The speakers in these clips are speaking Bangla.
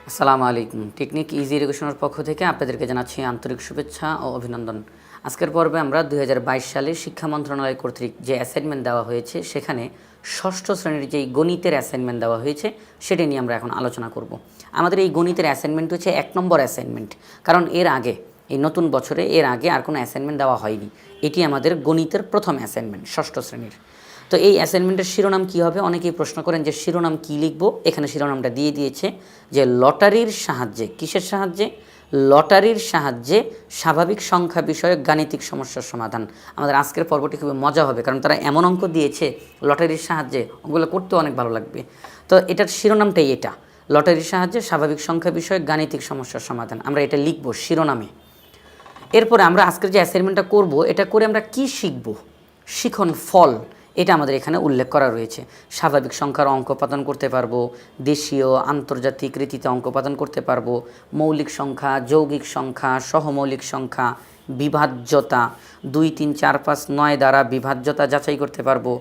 আসসালামু আলাইকুম। টেকনিক ইজি এডুকেশনের পক্ষ থেকে আপনাদেরকে জানাচ্ছি আন্তরিক শুভেচ্ছা ও অভিনন্দন। আজকের পর্বে আমরা ২০২২ সালে শিক্ষা মন্ত্রণালয় কর্তৃক যে অ্যাসাইনমেন্ট দেওয়া হয়েছে সেখানে ষষ্ঠ শ্রেণীর যেই গণিতের অ্যাসাইনমেন্ট দেওয়া হয়েছে সেটি নিয়ে আমরা এখন আলোচনা করব। আমাদের এই গণিতের অ্যাসাইনমেন্ট হচ্ছে ১ নম্বর অ্যাসাইনমেন্ট, কারণ এর আগে এই নতুন বছরে এর আগে আর কোনো অ্যাসাইনমেন্ট দেওয়া হয়নি। এটি আমাদের গণিতের প্রথম অ্যাসাইনমেন্ট ষষ্ঠ শ্রেণীর। তো এই অ্যাসাইনমেন্টের শিরোনাম কী হবে, অনেকেই প্রশ্ন করেন যে শিরোনাম কী লিখব। এখানে শিরোনামটা দিয়ে দিয়েছে যে লটারির সাহায্যে, কিসের সাহায্যে? লটারির সাহায্যে স্বাভাবিক সংখ্যা বিষয়ক গাণিতিক সমস্যার সমাধান। আমাদের আজকের পর্বটি খুবই মজা হবে, কারণ তারা এমন অঙ্ক দিয়েছে লটারির সাহায্যে, ওগুলো করতেও অনেক ভালো লাগবে। তো এটার শিরোনামটাই এটা, লটারির সাহায্যে স্বাভাবিক সংখ্যা বিষয়ক গাণিতিক সমস্যার সমাধান। আমরা এটা লিখব শিরোনামে। এরপরে আমরা আজকের যে অ্যাসাইনমেন্টটা করব, এটা করে আমরা কি শিখব, শিখন ফল, এটা আমাদের এখানে উল্লেখ করা রয়েছে। স্বাভাবিক সংখ্যার অঙ্ক উৎপাদন করতে পারবো, দেশীয় আন্তর্জাতিক রীতিতে অঙ্ক উৎপাদন করতে পারবো, মৌলিক সংখ্যা, যৌগিক সংখ্যা, সহমৌলিক সংখ্যা, বিভাজ্যতা, ২, ৩, ৪, ৫, ৯ দ্বারা বিভাজ্যতা যাচাই করতে পারবো,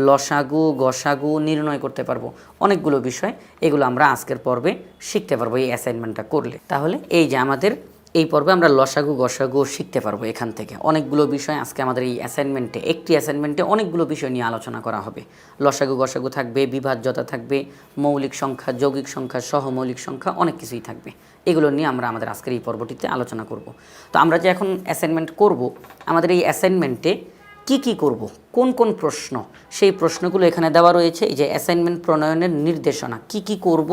লসাগু গসাগু নির্ণয় করতে পারবো। অনেকগুলো বিষয়, এগুলো আমরা আজকের পর্বে শিখতে পারবো এই অ্যাসাইনমেন্টটা করলে। তাহলে এই যে আমাদের এই পর্বে আমরা লসাগু গসাগু শিখতে পারবো। এখান থেকে অনেকগুলো বিষয় আজকে আমাদের এই অ্যাসাইনমেন্টে, একটি অ্যাসাইনমেন্টে অনেকগুলো বিষয় নিয়ে আলোচনা করা হবে। লসাগু গসাগু থাকবে, বিভাজ্যতা থাকবে, মৌলিক সংখ্যা, যৌগিক সংখ্যা, সহমৌলিক সংখ্যা, অনেক কিছুই থাকবে। এগুলো নিয়ে আমরা আমাদের আজকের এই পর্বটিতে আলোচনা করব। তো আমরা যে এখন অ্যাসাইনমেন্ট করব, আমাদের এই অ্যাসাইনমেন্টে কি করব, কোন কোন প্রশ্ন, সেই প্রশ্নগুলো এখানে দেওয়া রয়েছে। এই যে অ্যাসাইনমেন্ট প্রণয়নের নির্দেশনা, কি করব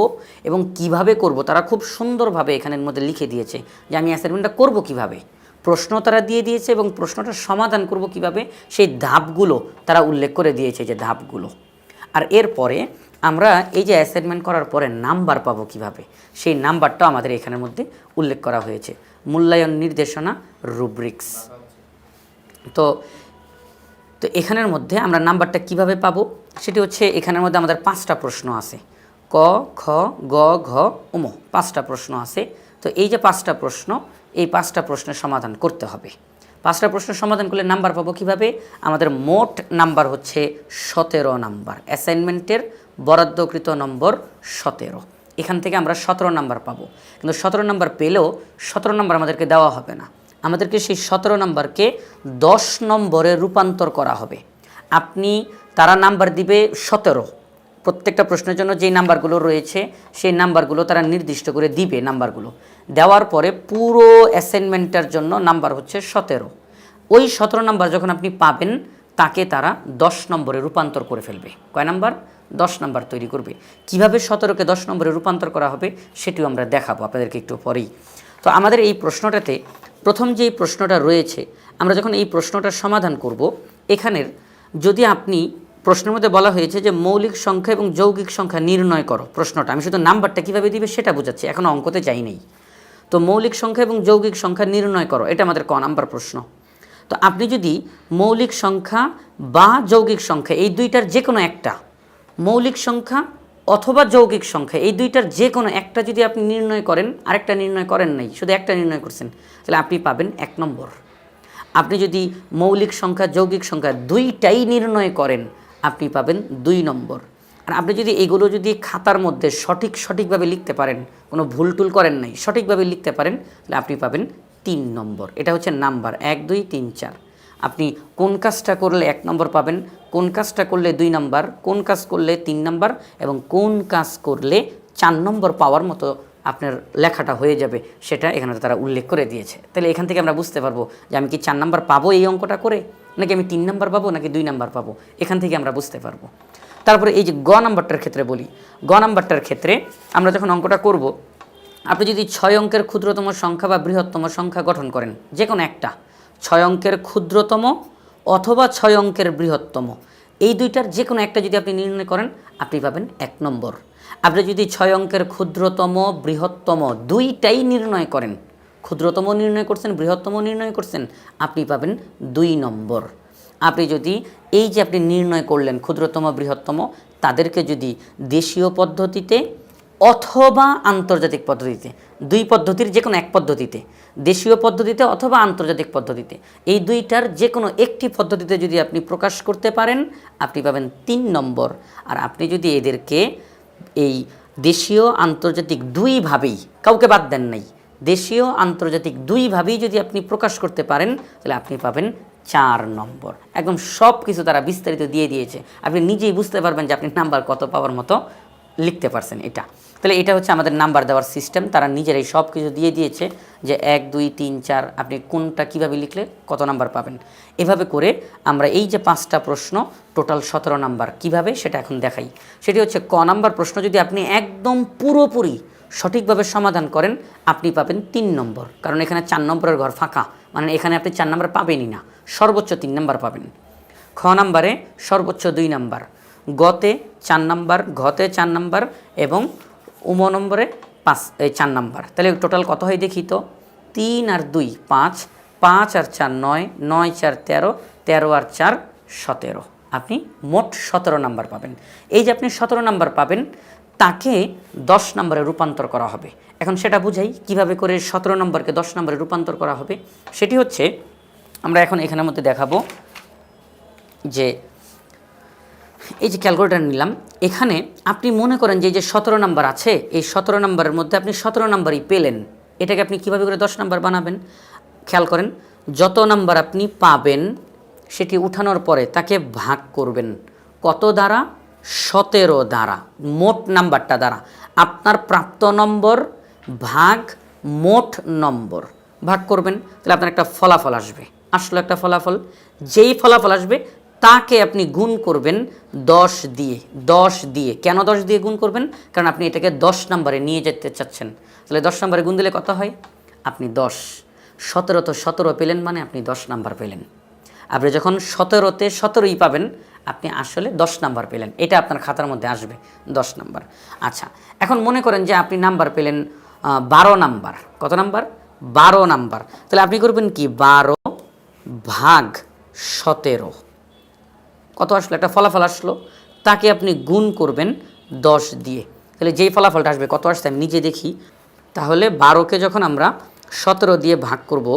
এবং কিভাবে করব, তারা খুব সুন্দরভাবে এখানের মধ্যে লিখে দিয়েছে যে আমি অ্যাসাইনমেন্টটা করব কিভাবে। প্রশ্ন তারা দিয়ে দিয়েছে এবং প্রশ্নটার সমাধান করব কিভাবে, সেই ধাপগুলো তারা উল্লেখ করে দিয়েছে, যে ধাপগুলো। আর এরপরে আমরা এই যে অ্যাসাইনমেন্ট করার পরে নাম্বার পাবো কিভাবে, সেই নাম্বারটাও আমাদের এখানের মধ্যে উল্লেখ করা হয়েছে। মূল্যায়ন নির্দেশনা, রুব্রিক্স। তো এখানের মধ্যে আমরা নাম্বারটা কিভাবে পাবো, সেটি হচ্ছে এখানের মধ্যে আমাদের 5টা প্রশ্ন আছে। ক, খ, গ, ঘ, ঙ, 5টা প্রশ্ন আছে। তো এই যে 5টা প্রশ্ন, এই 5টা প্রশ্নের সমাধান করতে হবে। 5টা প্রশ্নের সমাধান করলে নাম্বার পাবো কিভাবে? আমাদের মোট নাম্বার হচ্ছে 17 নাম্বার। অ্যাসাইনমেন্টের বরাদ্দকৃত নম্বর 17। এখান থেকে আমরা 17 নাম্বার পাবো। কিন্তু 17 নাম্বার পেলেও 17 নাম্বার আমাদেরকে দেওয়া হবে না, আমাদেরকে সেই 17 নাম্বারকে 10 নম্বরে রূপান্তর করা হবে। তারা নাম্বার দিবে 17, প্রত্যেকটা প্রশ্নের জন্য যেই নাম্বারগুলো রয়েছে সেই নাম্বারগুলো তারা নির্দিষ্ট করে দিবে। নাম্বারগুলো দেওয়ার পরে পুরো অ্যাসাইনমেন্টের জন্য নাম্বার হচ্ছে 17। ওই 17 নাম্বার যখন আপনি পাবেন, তাকে তারা 10 নম্বরে রূপান্তর করে ফেলবে। কয় নাম্বার? 10 নাম্বার তৈরি করবে। কিভাবে 17কে 10 নম্বরে রূপান্তর করা হবে সেটিও আমরা দেখাবো আপনাদেরকে একটু পরেই। তো আমাদের এই প্রশ্নটাতে প্রথম যেই প্রশ্নটা রয়েছে, আমরা যখন এই প্রশ্নটার সমাধান করব, এখানের যদি আপনি প্রশ্নের মধ্যে বলা হয়েছে যে মৌলিক সংখ্যা এবং যৌগিক সংখ্যা নির্ণয় করো, প্রশ্নটা আমি শুধু নাম্বারটা কীভাবে দিবে সেটা বোঝাচ্ছি, এখনও অঙ্কতে যাই নেই। তো মৌলিক সংখ্যা এবং যৌগিক সংখ্যা নির্ণয় করো, এটা আমাদের ক নাম্বার প্রশ্ন। তো আপনি যদি মৌলিক সংখ্যা বা যৌগিক সংখ্যা এই দুইটার যে কোনো একটা, মৌলিক সংখ্যা অথবা যৌগিক সংখ্যা এই দুইটার যে কোনো একটা যদি আপনি নির্ণয় করেন, আরেকটা নির্ণয় করেন নাই, শুধু একটা নির্ণয় করছেন, তাহলে আপনি পাবেন 1 নম্বর। আপনি যদি মৌলিক সংখ্যা যৌগিক সংখ্যা দুইটাই নির্ণয় করেন, আপনি পাবেন 2 নম্বর। আর আপনি যদি এগুলো যদি খাতার মধ্যে সঠিকভাবে লিখতে পারেন, কোনো ভুল টুল করেন নাই, সঠিকভাবে লিখতে পারেন, তাহলে আপনি পাবেন 3 নম্বর। এটা হচ্ছে নাম্বার 1, 2, 3, 4। আপনি কোন কাজটা করলে 1 নম্বর পাবেন, কোন কাজটা করলে 2 নম্বর, কোন কাজ করলে 3 নম্বর এবং কোন কাজ করলে 4 নম্বর পাওয়ার মতো আপনার লেখাটা হয়ে যাবে, সেটা এখানে তারা উল্লেখ করে দিয়েছে। তাহলে এখান থেকে আমরা বুঝতে পারবো যে আমি কি 4 নম্বর পাবো এই অঙ্কটা করে, নাকি আমি 3 নম্বর পাবো, নাকি 2 নম্বর পাবো, এখান থেকে আমরা বুঝতে পারবো। তারপরে এই যে গ নাম্বারটার ক্ষেত্রে বলি, গ নাম্বারটার ক্ষেত্রে আমরা যখন অঙ্কটা করব, আপনি যদি 6 অঙ্কের ক্ষুদ্রতম সংখ্যা বা বৃহত্তম সংখ্যা গঠন করেন, যে কোনো একটা 6 অঙ্কের ক্ষুদ্রতম অথবা 6 অঙ্কের বৃহত্তম, এই দুইটার যে কোনো একটা যদি আপনি নির্ণয় করেন, আপনি পাবেন 1 নম্বর। আপনি যদি 6 অঙ্কের ক্ষুদ্রতম বৃহত্তম দুইটাই নির্ণয় করেন, ক্ষুদ্রতম নির্ণয় করছেন, বৃহত্তম নির্ণয় করছেন, আপনি পাবেন 2 নম্বর। আপনি যদি এই যে আপনি নির্ণয় করলেন ক্ষুদ্রতম বৃহত্তম, তাদেরকে যদি দেশীয় পদ্ধতিতে অথবা আন্তর্জাতিক পদ্ধতিতে, 2 পদ্ধতির যে কোনো এক পদ্ধতিতে, দেশীয় পদ্ধতিতে অথবা আন্তর্জাতিক পদ্ধতিতে, এই দুইটার যে কোনো একটি পদ্ধতিতে যদি আপনি প্রকাশ করতে পারেন, আপনি পাবেন 3 নম্বর। আর আপনি যদি এদেরকে এই দেশীয় আন্তর্জাতিক দুইভাবেই, কাউকে বাদ দেন নাই, দেশীয় আন্তর্জাতিক দুইভাবেই যদি আপনি প্রকাশ করতে পারেন তাহলে আপনি পাবেন 4 নম্বর। একদম সব কিছু তারা বিস্তারিত দিয়ে দিয়েছে, আপনি নিজেই বুঝতে পারবেন যে আপনি নাম্বার কত পাওয়ার মতো লিখতে পারছেন। এটা তাহলে এটা হচ্ছে আমাদের নাম্বার দেওয়ার সিস্টেম, তারা নিজেরাই সব কিছু দিয়ে দিয়েছে যে 1 2 3 4 আপনি কোনটা কিভাবে লিখলে কত নাম্বার পাবেন। এভাবে করে আমরা এই যে 5টা প্রশ্ন টোটাল 17 নাম্বার কিভাবে সেটা এখন দেখাই। সেটি হচ্ছে ক নাম্বার প্রশ্ন যদি আপনি একদম পুরোপুরি সঠিকভাবে সমাধান করেন আপনি পাবেন 3 নম্বর, কারণ এখানে 4 নম্বরের ঘর ফাঁকা, মানে এখানে আপনি 4 নম্বর পাবেনই না, সর্বোচ্চ 3 নম্বর পাবেন। খ নাম্বারে সর্বোচ্চ 2 নম্বর, গতে 4 নম্বর, ঘতে 4 নম্বর এবং উম নম্বরে 4 নম্বর। তাহলে টোটাল কত হয় দেখি তো, 3 আর 2 5, 5 আর 4 9, 9 4 13, 13 আর 4 17, আপনি মোট 17 নম্বর পাবেন। এই যে আপনি 17 নম্বর পাবেন তাকে 10 নম্বরে রূপান্তর করা হবে। এখন সেটা বুঝাই কিভাবে করে 17 নম্বরকে 10 নম্বরে রূপান্তর করা হবে। সেটি হচ্ছে আমরা এখন এখানের মধ্যে দেখাবো যে এই যে ক্যালকুলেটর নিলাম, এখানে আপনি মনে করেন যে এই যে 17 নম্বর আছে, এই 17 নম্বরের মধ্যে আপনি 17 নম্বরই পেলেন, এটাকে আপনি কিভাবে করে 10 নম্বর বানাবেন। খেয়াল করেন, যত নাম্বার আপনি পাবেন সেটি উঠানোর পরে তাকে ভাগ করবেন কত দ্বারা, 17 দ্বারা, মোট নাম্বারটা দ্বারা। আপনার প্রাপ্ত নম্বর ভাগ মোট নম্বর ভাগ করবেন, তাহলে আপনার একটা ফলাফল আসবে। আসলো একটা ফলাফল, যেই ফলাফল আসবে তাকে আপনি গুণ করবেন 10 দিয়ে। 10 দিয়ে কেন 10 দিয়ে গুণ করবেন, কারণ আপনি এটাকে 10 নম্বরে নিয়ে যেতে চাচ্ছেন। তাহলে 10 নম্বরে গুণ দিলে কত হয়, আপনি 10, 17 তো 17 পেলেন, মানে আপনি 10 নাম্বার পেলেন। আপনি যখন 17তে 17ই পাবেন আপনি আসলে 10 নাম্বার পেলেন, এটা আপনার খাতার মধ্যে আসবে 10 নাম্বার। আচ্ছা, এখন মনে করেন যে আপনি নাম্বার পেলেন 12 নাম্বার। কত নাম্বার, 12 নাম্বার। তাহলে আপনি করবেন কি, 12 ভাগ 17, কত আসলো, একটা ফলাফল আসলো, তাকে আপনি গুণ করবেন 10 দিয়ে। তাহলে যেই ফলাফলটা আসবে, কত আসছে আমি নিজে দেখি। তাহলে 12কে যখন আমরা 17 দিয়ে ভাগ করব,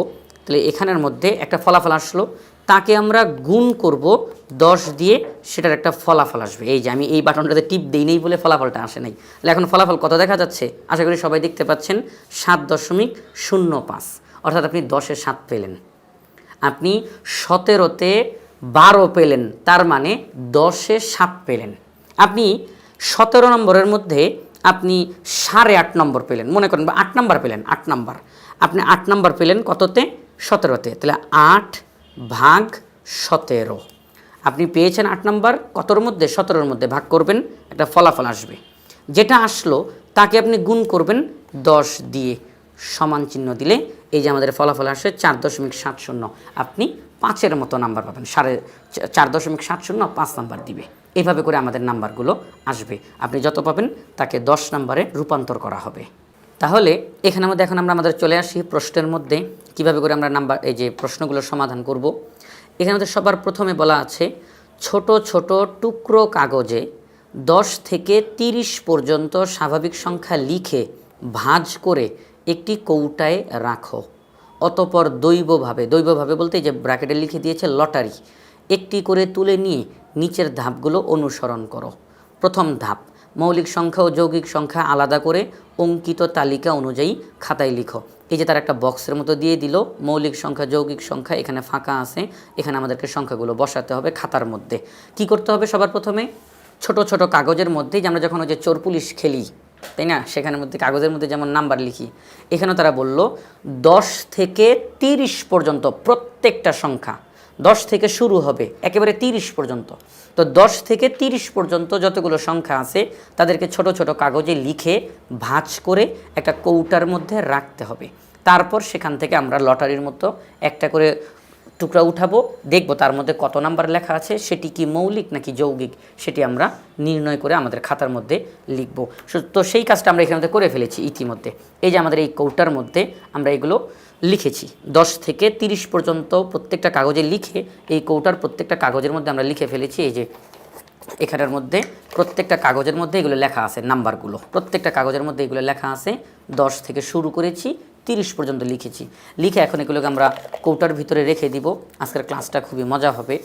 তাহলে এখানের মধ্যে একটা ফলাফল আসলো, তাকে আমরা গুণ করব 10 দিয়ে, সেটার একটা ফলাফল আসবে। এই যে আমি এই বাটনটাতে টিপ দিই নেই বলে ফলাফলটা আসে নাই। তাহলে এখন ফলাফল কত দেখা যাচ্ছে, আশা করি সবাই দেখতে পাচ্ছেন, 7.05, অর্থাৎ আপনি 10-এ 7 পেলেন। আপনি 17তে 12 পেলেন, তার মানে 10-এ 7 পেলেন। আপনি 17 নম্বরের মধ্যে আপনি 8.5 নম্বর পেলেন, মনে করেন, বা 8 নম্বর পেলেন, 8 নম্বর, আপনি 8 নম্বর পেলেন কততে, 17তে। তাহলে 8 ভাগ 17, আপনি পেয়েছেন 8 নম্বর, কতর মধ্যে, 17-এর মধ্যে ভাগ করবেন, একটা ফলাফল আসবে। যেটা আসলো তাকে আপনি গুণ করবেন 10 দিয়ে, সমান চিহ্ন দিলে এই যে আমাদের ফলাফল আসে 4.70, আপনি 5-এর মতো নাম্বার পাবেন। 4.70 5 নাম্বার দিবে। এইভাবে করে আমাদের নাম্বারগুলো আসবে, আপনি যত পাবেন তাকে 10 নম্বরে রূপান্তর করা হবে। তাহলে এখানের মধ্যে এখন আমরা আমাদের চলে আসি প্রশ্নের মধ্যে, কিভাবে করে আমরা নাম্বার, এই যে প্রশ্নগুলোর সমাধান করব। এখানে আমাদের সবার প্রথমে বলা আছে, ছোট ছোট টুকরো কাগজে 10 থেকে 30 পর্যন্ত স্বাভাবিক সংখ্যা লিখে ভাঁজ করে একটি কৌটায় রাখো। অতঃপর দৈবভাবে বলতে যে ব্র্যাকেটে লিখে দিয়েছে লটারি, একটি করে তুলে নিয়ে নিচের ধাপগুলো অনুসরণ করো। প্রথম ধাপ, মৌলিক সংখ্যা ও যৌগিক সংখ্যা আলাদা করে অঙ্কিত তালিকা অনুযায়ী খাতায় লিখো। এই যে তার একটা বক্সের মতো দিয়ে দিল, মৌলিক সংখ্যা, যৌগিক সংখ্যা, এখানে ফাঁকা আছে, এখানে আমাদেরকে সংখ্যাগুলো বসাতে হবে খাতার মধ্যে। কি করতে হবে, সবার প্রথমে ছোট ছোট কাগজের মধ্যে, যে আমরা যখন ওই যে চোর পুলিশ খেলি, তাই না, সেখানের মধ্যে কাগজের মধ্যে যেমন নাম্বার লিখি, এখানেও তারা বলল 10 থেকে 30 পর্যন্ত প্রত্যেকটা সংখ্যা, 10 থেকে শুরু হবে একেবারে 30 পর্যন্ত। তো 10 থেকে 30 পর্যন্ত যতগুলো সংখ্যা আছে তাদেরকে ছোট ছোট কাগজে লিখে ভাঁজ করে একটা কৌটার মধ্যে রাখতে হবে। তারপর সেখান থেকে আমরা লটারির মতো একটা করে টুকরা উঠাবো, দেখব তার মধ্যে কত নাম্বার লেখা আছে, সেটি কি মৌলিক নাকি যৌগিক, সেটি আমরা নির্ণয় করে আমাদের খাতার মধ্যে লিখব। তো সেই কাজটা আমরা এখানে করে ফেলেছি ইতিমধ্যে। এই যে আমাদের এই কৌটার মধ্যে আমরা এগুলো লিখেছি, 10 থেকে 30 পর্যন্ত প্রত্যেকটা কাগজে লিখে, এই কৌটার প্রত্যেকটা কাগজের মধ্যে আমরা লিখে ফেলেছি। এই যে এখানের মধ্যে প্রত্যেকটা কাগজের মধ্যে এগুলো লেখা আছে, নাম্বারগুলো প্রত্যেকটা কাগজের মধ্যে এগুলো লেখা আছে। 10 থেকে শুরু করেছি, 30 পর্যন্ত লিখেছি। লিখে এখন এগুলোকে আমরা কৌটার ভিতরে রেখে দিব। আজকের ক্লাসটা খুবই মজা হবে।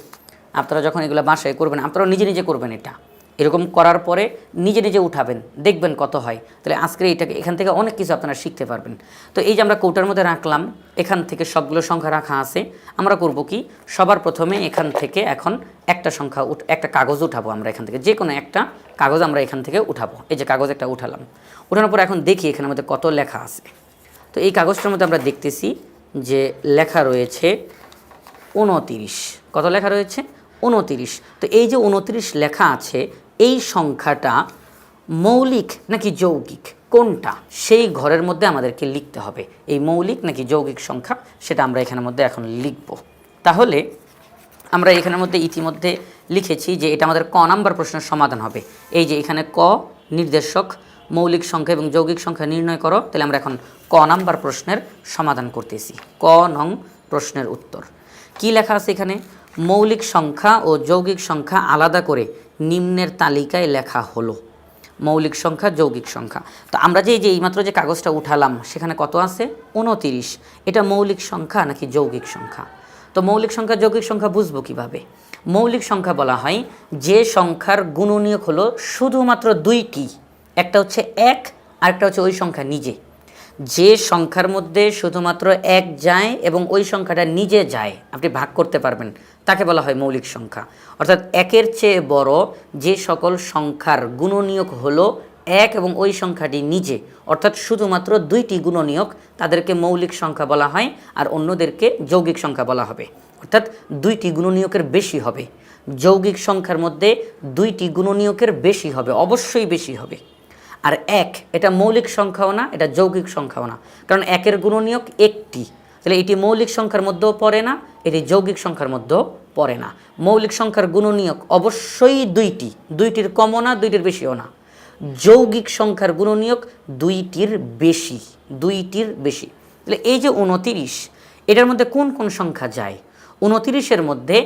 আপনারা যখন এগুলো বাসায় করবেন, আপনারা নিজে নিজে করবেন, এটা এরকম করার পরে নিজে নিজে উঠাবেন, দেখবেন কত হয়। তাহলে আজকের এটাকে এখান থেকে অনেক কিছু আপনারা শিখতে পারবেন। তো এই যে আমরা কৌটার মধ্যে রাখলাম, এখান থেকে সবগুলো সংখ্যা রাখা আছে। আমরা করব কি, সবার প্রথমে এখান থেকে এখন একটা সংখ্যা একটা কাগজ উঠাবো। আমরা এখান থেকে যে কোনো একটা কাগজ আমরা এখান থেকে উঠাবো। এই যে কাগজ একটা উঠালাম, উঠানোর পর এখন দেখি এখানের মধ্যে কত লেখা আছে। তো এই কাগজটার মধ্যে আমরা দেখতেছি যে লেখা রয়েছে 29। কত লেখা রয়েছে? 29। তো এই যে 29 লেখা আছে, এই সংখ্যাটা মৌলিক নাকি যৌগিক কোনটা, সেই ঘরের মধ্যে আমাদেরকে লিখতে হবে। এই মৌলিক নাকি যৌগিক সংখ্যা সেটা আমরা এখানের মধ্যে এখন লিখব। তাহলে আমরা এখানের মধ্যে ইতিমধ্যে লিখেছি যে এটা আমাদের ক নাম্বার প্রশ্নের সমাধান হবে। এই যে এখানে ক নির্দেশক মৌলিক সংখ্যা এবং যৌগিক সংখ্যা নির্ণয় করো। তাহলে আমরা এখন ক নাম্বার প্রশ্নের সমাধান করতেছি। ক নং প্রশ্নের উত্তর কি লেখা আছে এখানে? মৌলিক সংখ্যা ও যৌগিক সংখ্যা আলাদা করে নিম্নের তালিকায় লেখা হলো। মৌলিক সংখ্যা, যৌগিক সংখ্যা। তো আমরা যে এইমাত্র যে কাগজটা উঠালাম সেখানে কত আছে? 29। এটা মৌলিক সংখ্যা নাকি যৌগিক সংখ্যা? তো মৌলিক সংখ্যা যৌগিক সংখ্যা বুঝবো কিভাবে? মৌলিক সংখ্যা বলা হয় যে সংখ্যার গুণনীয়ক হলো শুধুমাত্র দুইটি, একটা হচ্ছে 1 আর একটা হচ্ছে ওই সংখ্যা নিজে। যে সংখ্যার মধ্যে শুধুমাত্র 1 যায় এবং ওই সংখ্যাটা নিজে যায়, আপনি ভাগ করতে পারবেন, তাকে বলা হয় মৌলিক সংখ্যা। অর্থাৎ 1-এর চেয়ে বড় যে সকল সংখ্যার গুণনীয়ক হলো 1 এবং ওই সংখ্যাটি নিজে, অর্থাৎ শুধুমাত্র দুইটি গুণনীয়ক, তাদেরকে মৌলিক সংখ্যা বলা হয়। আর অন্যদেরকে যৌগিক সংখ্যা বলা হবে, অর্থাৎ দুইটি গুণনীয়কের বেশি হবে। যৌগিক সংখ্যার মধ্যে দুইটি গুণনীয়কের বেশি হবে, অবশ্যই বেশি হবে। আর 1 এটা মৌলিক সংখ্যাও না, এটা যৌগিক সংখ্যাও না, কারণ 1-এর গুণনীয়ক একটি। তাহলে এটি মৌলিক সংখ্যার মধ্যেও পড়ে না, এটি যৌগিক সংখ্যার মধ্যেও পড়ে না। মৌলিক সংখ্যার গুণনীয়ক অবশ্যই দুইটি, দুইটির কমও না, দুইটির বেশিও না। যৌগিক সংখ্যার গুণনীয়ক দুইটির বেশি, দুইটির বেশি। তাহলে এই যে 29, এটার মধ্যে কোন কোন সংখ্যা যায়? 29-এর মধ্যে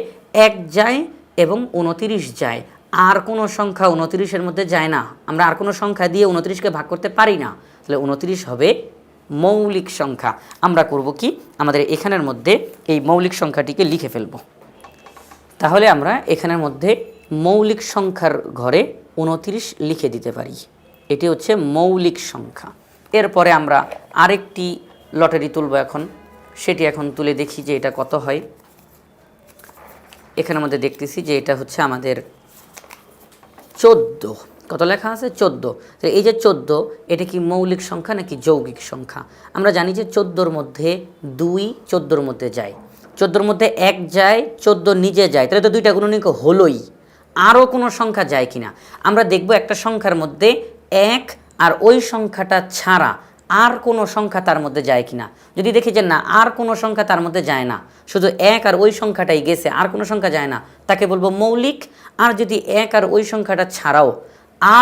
1 যায় এবং 29 যায়। আর কোনো সংখ্যা 29-এর মধ্যে যায় না। আমরা আর কোনো সংখ্যা দিয়ে 29-কে ভাগ করতে পারি না। তাহলে 29 হবে মৌলিক সংখ্যা। আমরা করব কি, আমাদের এখানের মধ্যে এই মৌলিক সংখ্যাটিকে লিখে ফেলব। তাহলে আমরা এখানের মধ্যে মৌলিক সংখ্যার ঘরে 29 লিখে দিতে পারি। এটি হচ্ছে মৌলিক সংখ্যা। এরপরে আমরা আরেকটি লটারি তুলব এখন, সেটি এখন তুলে দেখি যে এটা কত হয়। এখানের মধ্যে দেখতেছি যে এটা হচ্ছে আমাদের 14। কত লেখা আছে? 14। তো এই যে 14, এটা কি মৌলিক সংখ্যা নাকি যৌগিক সংখ্যা? আমরা জানি যে 14-র মধ্যে 2 14-র মধ্যে যায়, 14-র মধ্যে 1 যায়, 14 নিজে যায়, তাহলে তো দুইটা গুণনীয়ক হলোই। আরও কোনো সংখ্যা যায় কিনা আমরা দেখব। একটা সংখ্যার মধ্যে 1 আর ওই সংখ্যাটা ছাড়া আর কোনো সংখ্যা তার মধ্যে যায় কিনা। যদি দেখি যে না, আর কোনো সংখ্যা তার মধ্যে যায় না, শুধু 1 আর ওই সংখ্যাটাই গেছে, আর কোনো সংখ্যা যায় না, তাকে বলবো মৌলিক। আর যদি 1 আর ওই সংখ্যাটা ছাড়াও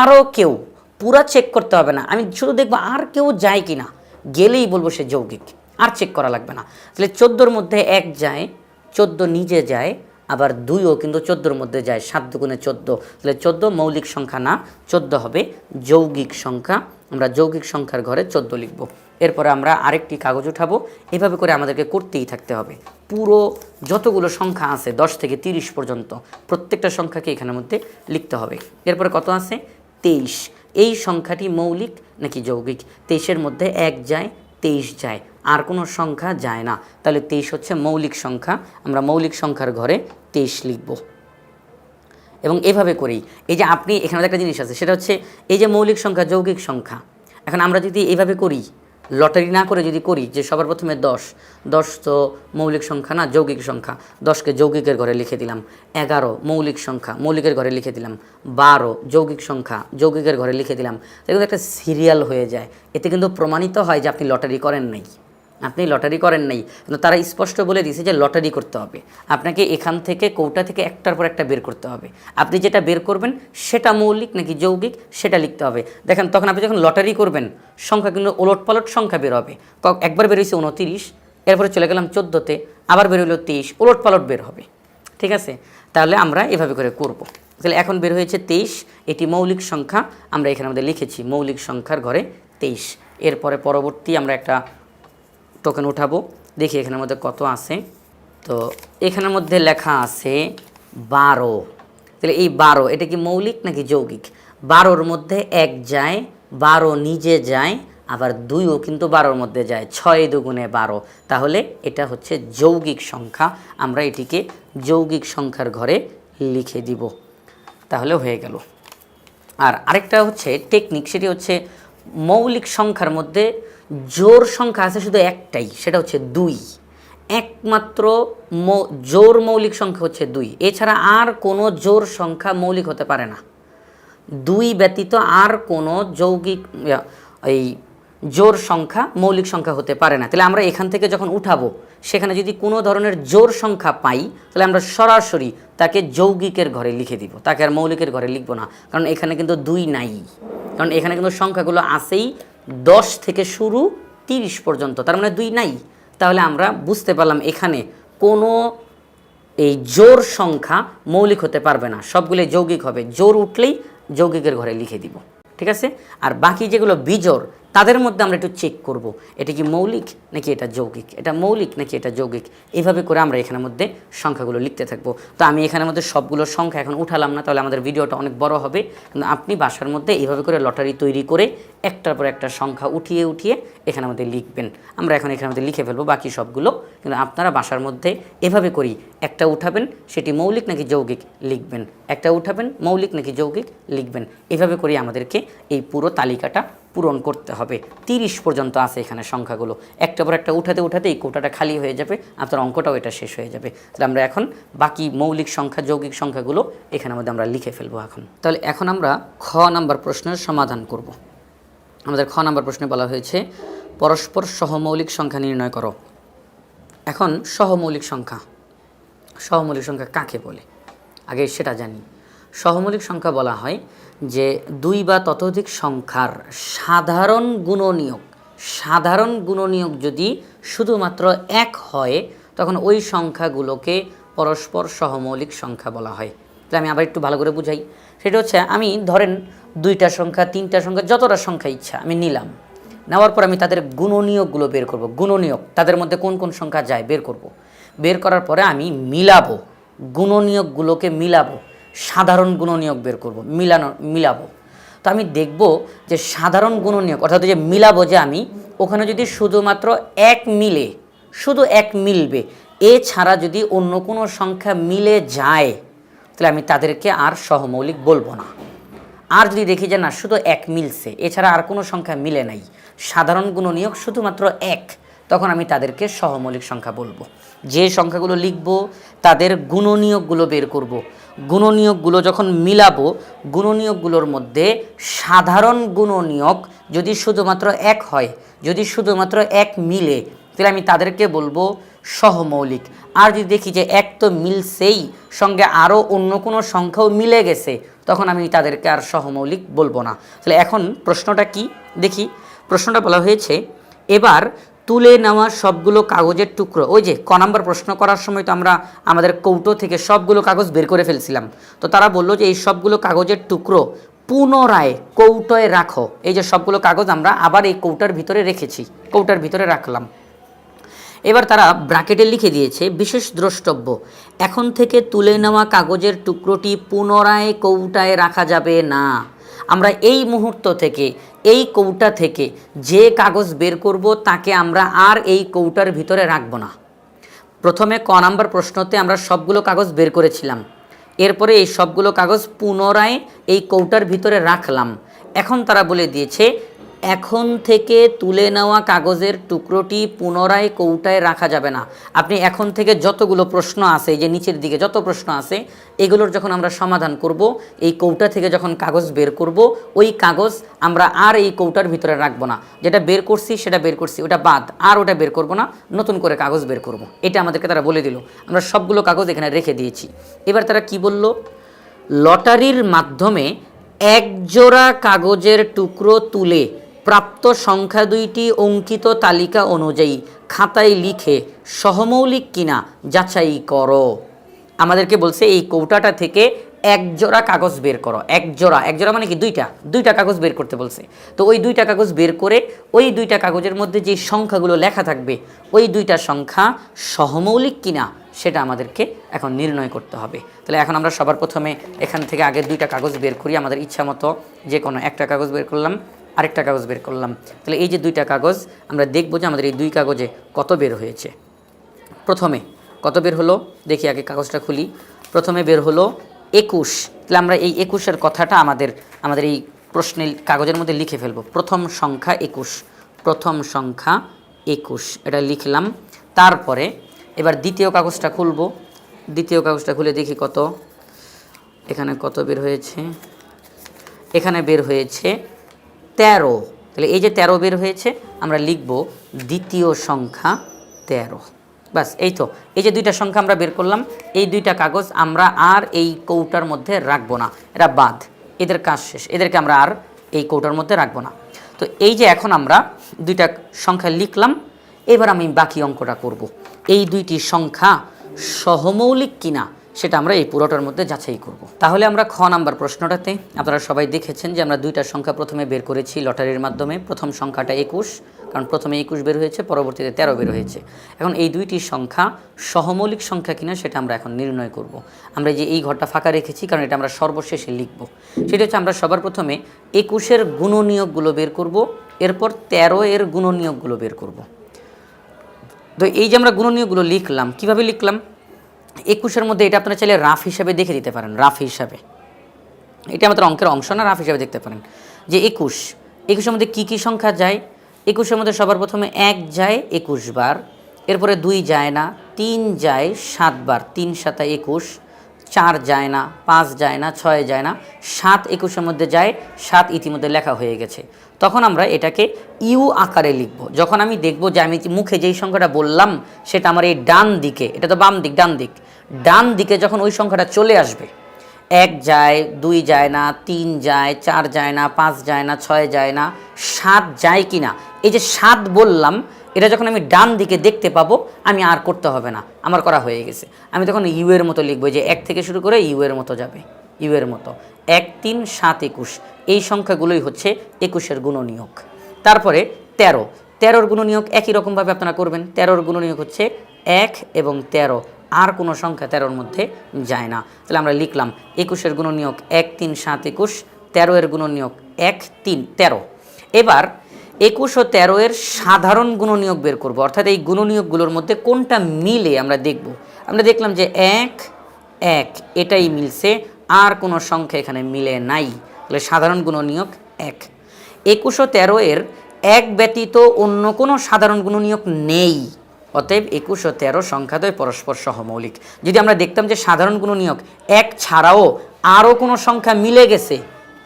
আরও কেউ, পুরা চেক করতে হবে না, আমি শুধু দেখবো আর কেউ যায় কিনা, গেলেই বলবো সে যৌগিক, আর চেক করা লাগবে না। তাহলে 14-র মধ্যে 1 যায়, 14 নিজে যায়, আবার 2ও কিন্তু 14-র মধ্যে যায়, 7 দুগুণে 14। তাহলে 14 মৌলিক সংখ্যা না, 14 হবে যৌগিক সংখ্যা। আমরা যৌগিক সংখ্যার ঘরে 14 লিখব। এরপরে আমরা আরেকটি কাগজ উঠাবো। এভাবে করে আমাদেরকে করতেই থাকতে হবে। পুরো যতগুলো সংখ্যা আছে 10 থেকে 30 পর্যন্ত প্রত্যেকটা সংখ্যাকে এখানের মধ্যে লিখতে হবে। এরপরে কত আছে? 23। এই সংখ্যাটি মৌলিক নাকি যৌগিক? 23-এর মধ্যে 1 যায়, 23 যায়, আর কোনো সংখ্যা যায় না, তাহলে 23 হচ্ছে মৌলিক সংখ্যা। আমরা মৌলিক সংখ্যার ঘরে 23 লিখব। এবং এভাবে করেই এই যে আপনি এখানে একটা জিনিস আছে, সেটা হচ্ছে এই যে মৌলিক সংখ্যা, যৌগিক সংখ্যা। এখন আমরা যদি এইভাবে করি, লটারি না করে যদি করি যে সবার প্রথমে 10 তো মৌলিক সংখ্যা না, যৌগিক সংখ্যা, 10কে যৌগিকের ঘরে লিখে দিলাম। 11 মৌলিক সংখ্যা, মৌলিকের ঘরে লিখে দিলাম। 12 যৌগিক সংখ্যা, যৌগিকের ঘরে লিখে দিলাম। এগুলো একটা সিরিয়াল হয়ে যায়। এতে কিন্তু প্রমাণিত হয় যে আপনি লটারি করেন নাই, আপনি লটারি করেন নাই। কিন্তু তারা স্পষ্ট বলে দিয়েছে যে লটারি করতে হবে, আপনাকে এখান থেকে কৌটা থেকে একটার পর একটা বের করতে হবে। আপনি যেটা বের করবেন সেটা মৌলিক নাকি যৌগিক সেটা লিখতে হবে। দেখেন তখন আপনি যখন লটারি করবেন সংখ্যা কিন্তু ওলটপালট সংখ্যা বের হবে। একবার বের হয়েছে 29, এরপরে চলে গেলাম 14-তে, আবার বের হলো 23, ওলটপালট বের হবে। ঠিক আছে, তাহলে আমরা এভাবে করে করব। তাহলে এখন বের হয়েছে 23, এটি মৌলিক সংখ্যা। আমরা এখানে আমাদের লিখেছি মৌলিক সংখ্যার ঘরে 23। এরপরে পরবর্তী আমরা একটা টোকেন উঠাবো, দেখি এখানের মধ্যে কত আছে। তো এখানের মধ্যে লেখা আছে 12। তাহলে এই 12 এটা কি মৌলিক নাকি যৌগিক? 12-র মধ্যে 1 যায়, 12 নিজে যায়, আবার 2ও কিন্তু 12-র মধ্যে যায়, 6 দুগুণে 12, তাহলে এটা হচ্ছে যৌগিক সংখ্যা। আমরা এটিকে যৌগিক সংখ্যার ঘরে লিখে দিব, তাহলে হয়ে গেল। আর আরেকটা হচ্ছে টেকনিক, সেটি হচ্ছে মৌলিক সংখ্যার মধ্যে জোড় সংখ্যা আছে শুধু একটাই, সেটা হচ্ছে 2। একমাত্র জোড় মৌলিক সংখ্যা হচ্ছে 2, এছাড়া আর কোনো জোড় সংখ্যা মৌলিক হতে পারে না। 2 ব্যতীত আর কোনো যৌগিক এই জোড় সংখ্যা মৌলিক সংখ্যা হতে পারে না। তাহলে আমরা এখান থেকে যখন উঠাবো, সেখানে যদি কোনো ধরনের জোড় সংখ্যা পাই, তাহলে আমরা সরাসরি তাকে যৌগিকের ঘরে লিখে দিব, তাকে আর মৌলিকের ঘরে লিখব না, কারণ এখানে কিন্তু 2 নাই। কারণ এখানে কিন্তু সংখ্যাগুলো আসেই 10 থেকে শুরু 30 পর্যন্ত, তার মানে 2 নাই। তাহলে আমরা বুঝতে পারলাম এখানে কোনো এই জোড় সংখ্যা মৌলিক হতে পারবে না, সবগুলো যৌগিক হবে। জোড় উঠলেই যৌগিকের ঘরে লিখে দিব, ঠিক আছে? আর বাকি যেগুলো বিজোড়, তাদের মধ্যে আমরা একটু চেক করব, এটা কি মৌলিক নাকি এটা যৌগিক, এটা মৌলিক নাকি এটা যৌগিক। এইভাবে করে আমরা এখানের মধ্যে সংখ্যাগুলো লিখতে থাকবো। তো আমি এখানের মধ্যে সবগুলো সংখ্যা এখন উঠালাম না, তাহলে আমাদের ভিডিওটা অনেক বড় হবে। কিন্তু আপনি বাসার মধ্যে এইভাবে করে লটারি তৈরি করে একটার পর একটা সংখ্যা উঠিয়ে উঠিয়ে এখানের মধ্যে লিখবেন। আমরা এখন এখানের মধ্যে লিখে ফেলবো বাকি সবগুলো, কিন্তু আপনারা বাসার মধ্যে এভাবে করি, একটা উঠাবেন সেটি মৌলিক নাকি যৌগিক লিখবেন, একটা উঠাবেন মৌলিক নাকি যৌগিক লিখবেন। এভাবে করে আমাদেরকে এই পুরো তালিকাটা পূরণ করতে হবে। 30 পর্যন্ত আছে এখানে সংখ্যাগুলো, একটা পর একটা উঠাতে উঠাতে এই কোটাটা খালি হয়ে যাবে, আপনার অঙ্কটাও এটা শেষ হয়ে যাবে। তাহলে আমরা এখন বাকি মৌলিক সংখ্যা যৌগিক সংখ্যাগুলো এখানের মধ্যে আমরা লিখে ফেলবো এখন। তাহলে এখন আমরা খ নাম্বার প্রশ্নের সমাধান করব। আমাদের খ নাম্বার প্রশ্নে বলা হয়েছে পরস্পর সহমৌলিক সংখ্যা নির্ণয় করো। এখন সহমৌলিক সংখ্যা কাকে বলে আগে সেটা জানি। সহমৌলিক সংখ্যা বলা হয় যে 2 বা ততোধিক সংখ্যার সাধারণ গুণনীয়ক যদি শুধুমাত্র 1 হয়, তখন ওই সংখ্যাগুলোকে পরস্পর সহমৌলিক সংখ্যা বলা হয়। তাহলে আমি আবার একটু ভালো করে বুঝাই। সেটা হচ্ছে, আমি ধরেন 2টা সংখ্যা 3টা সংখ্যা যতটা সংখ্যা ইচ্ছা আমি নিলাম, নেওয়ার পর আমি তাদের গুণনীয়কগুলো বের করব। গুণনীয়ক তাদের মধ্যে কোন কোন সংখ্যা যায় বের করব। বের করার পরে আমি মিলাবো, গুণনীয়কগুলোকে মিলাবো, সাধারণ গুণনীয়ক বের করব, মিলাবো। তো আমি দেখব যে সাধারণ গুণনীয়ক অর্থাৎ যে মিলাবো, যে আমি ওখানে যদি শুধুমাত্র 1 মিলে, শুধু 1 মিলবে, এছাড়া যদি অন্য কোনো সংখ্যা মিলে যায়, তাহলে আমি তাদেরকে আর সহমৌলিক বলবো না। আর যদি দেখি যে না শুধু 1 মিলছে, এছাড়া আর কোনো সংখ্যা মিলে নাই, সাধারণ গুণনীয়ক শুধুমাত্র 1, তখন আমি তাদেরকে সহমৌলিক সংখ্যা বলবো। যে সংখ্যাগুলো লিখব তাদের গুণনীয়কগুলো বের করব। গুণনীয়কগুলো যখন মিলাবো, গুণনীয়কগুলোর মধ্যে সাধারণ গুণনীয়ক যদি শুধুমাত্র 1 হয়, যদি শুধুমাত্র 1 মিলে, তাহলে আমি তাদেরকে বলবো সহমৌলিক। আর যদি দেখি যে 1 তো মিলছেই, সঙ্গে আরও অন্য কোনো সংখ্যাও মিলে গেছে, তখন আমি তাদেরকে আর সহমৌলিক বলবো না। তাহলে এখন প্রশ্নটা কি দেখি। প্রশ্নটা বলা হয়েছে, এবার তুলে নেওয়া সবগুলো কাগজের টুকরো, ওই যে ক নাম্বার প্রশ্ন করার সময় তো আমরা আমাদের কৌটো থেকে সবগুলো কাগজ বের করে ফেলছিলাম, তো তারা বললো যে এই সবগুলো কাগজের টুকরো পুনরায় কৌটোয় রাখো। এই যে সবগুলো কাগজ আমরা আবার এই কৌটার ভিতরে রেখেছি, কৌটার ভিতরে রাখলাম। এবার তারা ব্র্যাকেটে লিখে দিয়েছে বিশেষ দ্রষ্টব্য, এখন থেকে তুলে নেওয়া কাগজের টুকরোটি পুনরায় কৌটায় রাখা যাবে না। আমরা এই মুহূর্ত থেকে এই কৌটা থেকে যে কাগজ বের করব তাকে আমরা আর এই কৌটার ভিতরে রাখব না। প্রথমে ক নাম্বার প্রশ্নতে আমরা সবগুলো কাগজ বের করেছিলাম, এরপরে এই সবগুলো কাগজ পুনরায় এই কৌটার ভিতরে রাখলাম। এখন তারা বলে দিয়েছে এখন থেকে তুলে নেওয়া কাগজের টুকরোটি পুনরায় কৌটায় রাখা যাবে না। আপনি এখন থেকে যতগুলো প্রশ্ন আছে, যে নিচের দিকে যত প্রশ্ন আছে, এগুলোর যখন আমরা সমাধান করব, এই কৌটা থেকে যখন কাগজ বের করব, ওই কাগজ আমরা আর এই কৌটার ভিতরে রাখবো না। যেটা বের করছি সেটা বের করছি, ওটা বাদ, আর ওটা বের করব না, নতুন করে কাগজ বের করব। এটা আমাদেরকে তারা বলে দিল। আমরা সবগুলো কাগজ এখানে রেখে দিয়েছি। এবার তারা কি বলল, লটারির মাধ্যমে 1 জোড়া কাগজের টুকরো তুলে প্রাপ্ত সংখ্যা 2টি অঙ্কিত তালিকা অনুযায়ী খাতায় লিখে সহমৌলিক কিনা যাচাই করো। আমাদেরকে বলছে এই কৌটাটা থেকে 1 জোড়া কাগজ বের করো। 1 জোড়া মানে কি দুইটা কাগজ বের করতে বলছে। তো ওই 2টা কাগজ বের করে ওই 2টা কাগজের মধ্যে যে সংখ্যাগুলো লেখা থাকবে, ওই 2টা সংখ্যা সহমৌলিক কিনা সেটা আমাদেরকে এখন নির্ণয় করতে হবে। তাহলে এখন আমরা সবার প্রথমে এখান থেকে আগের 2টা কাগজ বের করি, আমাদের ইচ্ছা মতো যে কোনো একটা কাগজ বের করলাম, আরেকটা কাগজ বের করলাম। তাহলে এই যে 2টা কাগজ আমরা দেখব যে আমাদের এই 2 কাগজে কত বের হয়েছে। প্রথমে কত বের হলো দেখি, আগে কাগজটা খুলি। প্রথমে বের হলো 21। তাহলে আমরা এই 21-এর কথাটা আমাদের এই প্রশ্নের কাগজের মধ্যে লিখে ফেলবো। প্রথম সংখ্যা 21, প্রথম সংখ্যা 21 এটা লিখলাম। তারপরে এবার দ্বিতীয় কাগজটা খুলব, দ্বিতীয় কাগজটা খুলে দেখি কত, এখানে কত বের হয়েছে। এখানে বের হয়েছে 13। তাহলে এই যে 13 বের হয়েছে, আমরা লিখব দ্বিতীয় সংখ্যা 13। বাস, এই তো, এই যে 2টা সংখ্যা আমরা বের করলাম, এই 2টা কাগজ আমরা আর এই কৌটার মধ্যে রাখবো না, এরা বাদ, এদের কাজ শেষ, এদেরকে আমরা আর এই কৌটার মধ্যে রাখবো না। তো এই যে এখন আমরা 2টা সংখ্যা লিখলাম, এবার আমি বাকি অঙ্কটা করব। এই 2টি সংখ্যা সহমৌলিক কিনা সেটা আমরা এই পুরোটার মধ্যে যাচাই করব। তাহলে আমরা খ নাম্বার প্রশ্নটাতে আপনারা সবাই দেখেছেন যে আমরা 2টা সংখ্যা প্রথমে বের করেছি লটারির মাধ্যমে। প্রথম সংখ্যাটা 21, কারণ প্রথমে 21 বের হয়েছে, পরবর্তীতে 13 বের হয়েছে। এখন এই 2টি সংখ্যা সহমৌলিক সংখ্যা কিনা সেটা আমরা এখন নির্ণয় করব। আমরা যে এই ঘরটা ফাঁকা রেখেছি, কারণ এটা আমরা সর্বশেষে লিখব। সেটা হচ্ছে আমরা সবার প্রথমে 21-এর গুণনীয়কগুলো বের করব, এরপর 13 এর গুণনীয়কগুলো বের করব। তো এই যে আমরা গুণনীয়কগুলো লিখলাম, কিভাবে লিখলাম? 21-এর মধ্যে এটা আপনারা চাইলে রাফ হিসাবে দেখে দিতে পারেন, রাফ হিসাবে, এটা আমাদের অঙ্কের অংশ না, রাফ হিসাবে দেখতে পারেন যে 21-এর মধ্যে কী কী সংখ্যা যায়। 21-এর মধ্যে সবার প্রথমে 1 যায় 21 বার, এরপরে 2 যায় না, 3 যায় 7 বার, 3 7 21, 4 যায় না, 5 যায় না, 6 যায় না, 7 21-এর মধ্যে যায়, 7 ইতিমধ্যে লেখা হয়ে গেছে। তখন আমরা এটাকে ইউ আকারে লিখব। যখন আমি দেখব যে আমি মুখে যেই সংখ্যাটা বললাম সেটা আমার এই ডান দিকে, এটা তো বাম দিক, ডান দিকে যখন ওই সংখ্যাটা চলে আসবে, 1 যায়, 2 যায় না, 3 যায়, 4 যায় না, 5 যায় না, 6 যায় না, 7 যায় কি না, এই যে 7 বললাম, এটা যখন আমি ডান দিকে দেখতে পাবো, আমি আর করতে হবে না, আমার করা হয়ে গেছে। আমি তখন ইউ এর মতো লিখবো, যে 1 থেকে শুরু করে ইউ এর মতো যাবে, ইউ এর মতো 1 3 7 21, এই সংখ্যাগুলোই হচ্ছে 21-এর গুণনীয়ক। তারপরে 13-এর গুণনীয়ক একই রকমভাবে আপনারা করবেন। 13-এর গুণনীয়ক হচ্ছে 1 এবং 13, আর কোনো সংখ্যা 13-এর মধ্যে যায় না। তাহলে আমরা লিখলাম 21-এর গুণনীয়ক 1 3 7 21, 13-এর গুণনীয়ক 1 3 13। এবার 21 ও 13-এর সাধারণ গুণনীয়ক বের করব, অর্থাৎ এই গুণনীয়কগুলোর মধ্যে কোনটা মিলে আমরা দেখব। আমরা দেখলাম যে 1 1 এটাই মিলছে, আর কোনো সংখ্যা এখানে মিলে নাই, তাহলে সাধারণ গুণনীয়ক 1। 21 ও 13-এর এক ব্যতীত অন্য কোনো সাধারণ গুণনীয়ক নেই, অতএব 21 ও 13 সংখ্যাদ্বয় পরস্পর সহমৌলিক। যদি আমরা দেখতাম যে সাধারণ গুণনীয়ক 1 ছাড়াও আরও কোনো সংখ্যা মিলে গেছে,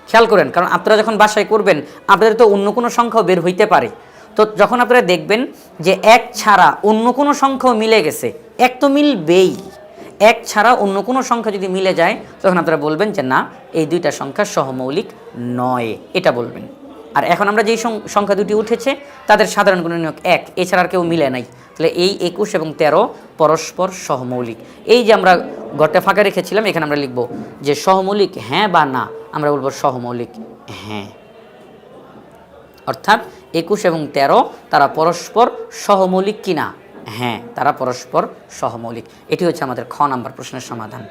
খেয়াল করেন, কারণ আপনারা যখন বাসায় করবেন আপনাদের তো অন্য কোনো সংখ্যাও বের হইতে পারে। তো যখন আপনারা দেখবেন যে 1 ছাড়া অন্য কোনো সংখ্যাও মিলে গেছে, 1 তো মিলবেই, 1 ছাড়া অন্য কোনো সংখ্যা যদি মিলে যায়, তখন আপনারা বলবেন যে না, এই 2টা সংখ্যা সহমৌলিক নয়, এটা বলবেন। আর এখন আমরা যেই সংখ্যা দুটি উঠেছে তাদের সাধারণ গুণনীয়ক 1, এছাড়া আর কেউ মিলে নাই, তাহলে এই 21 এবং 13 পরস্পর সহমৌলিক। এই যে আমরা ঘরটা ফাঁকা রেখেছিলাম, এখানে আমরা লিখব যে সহমৌলিক হ্যাঁ বা না, আমরা বলবো সহমৌলিক হ্যাঁ, অর্থাৎ 21 এবং 13 তারা পরস্পর সহমৌলিক কিনা, হ্যাঁ তারা পরস্পর সহমৌলিক। এটি হচ্ছে আমাদের খ নাম্বার প্রশ্নের সমাধান।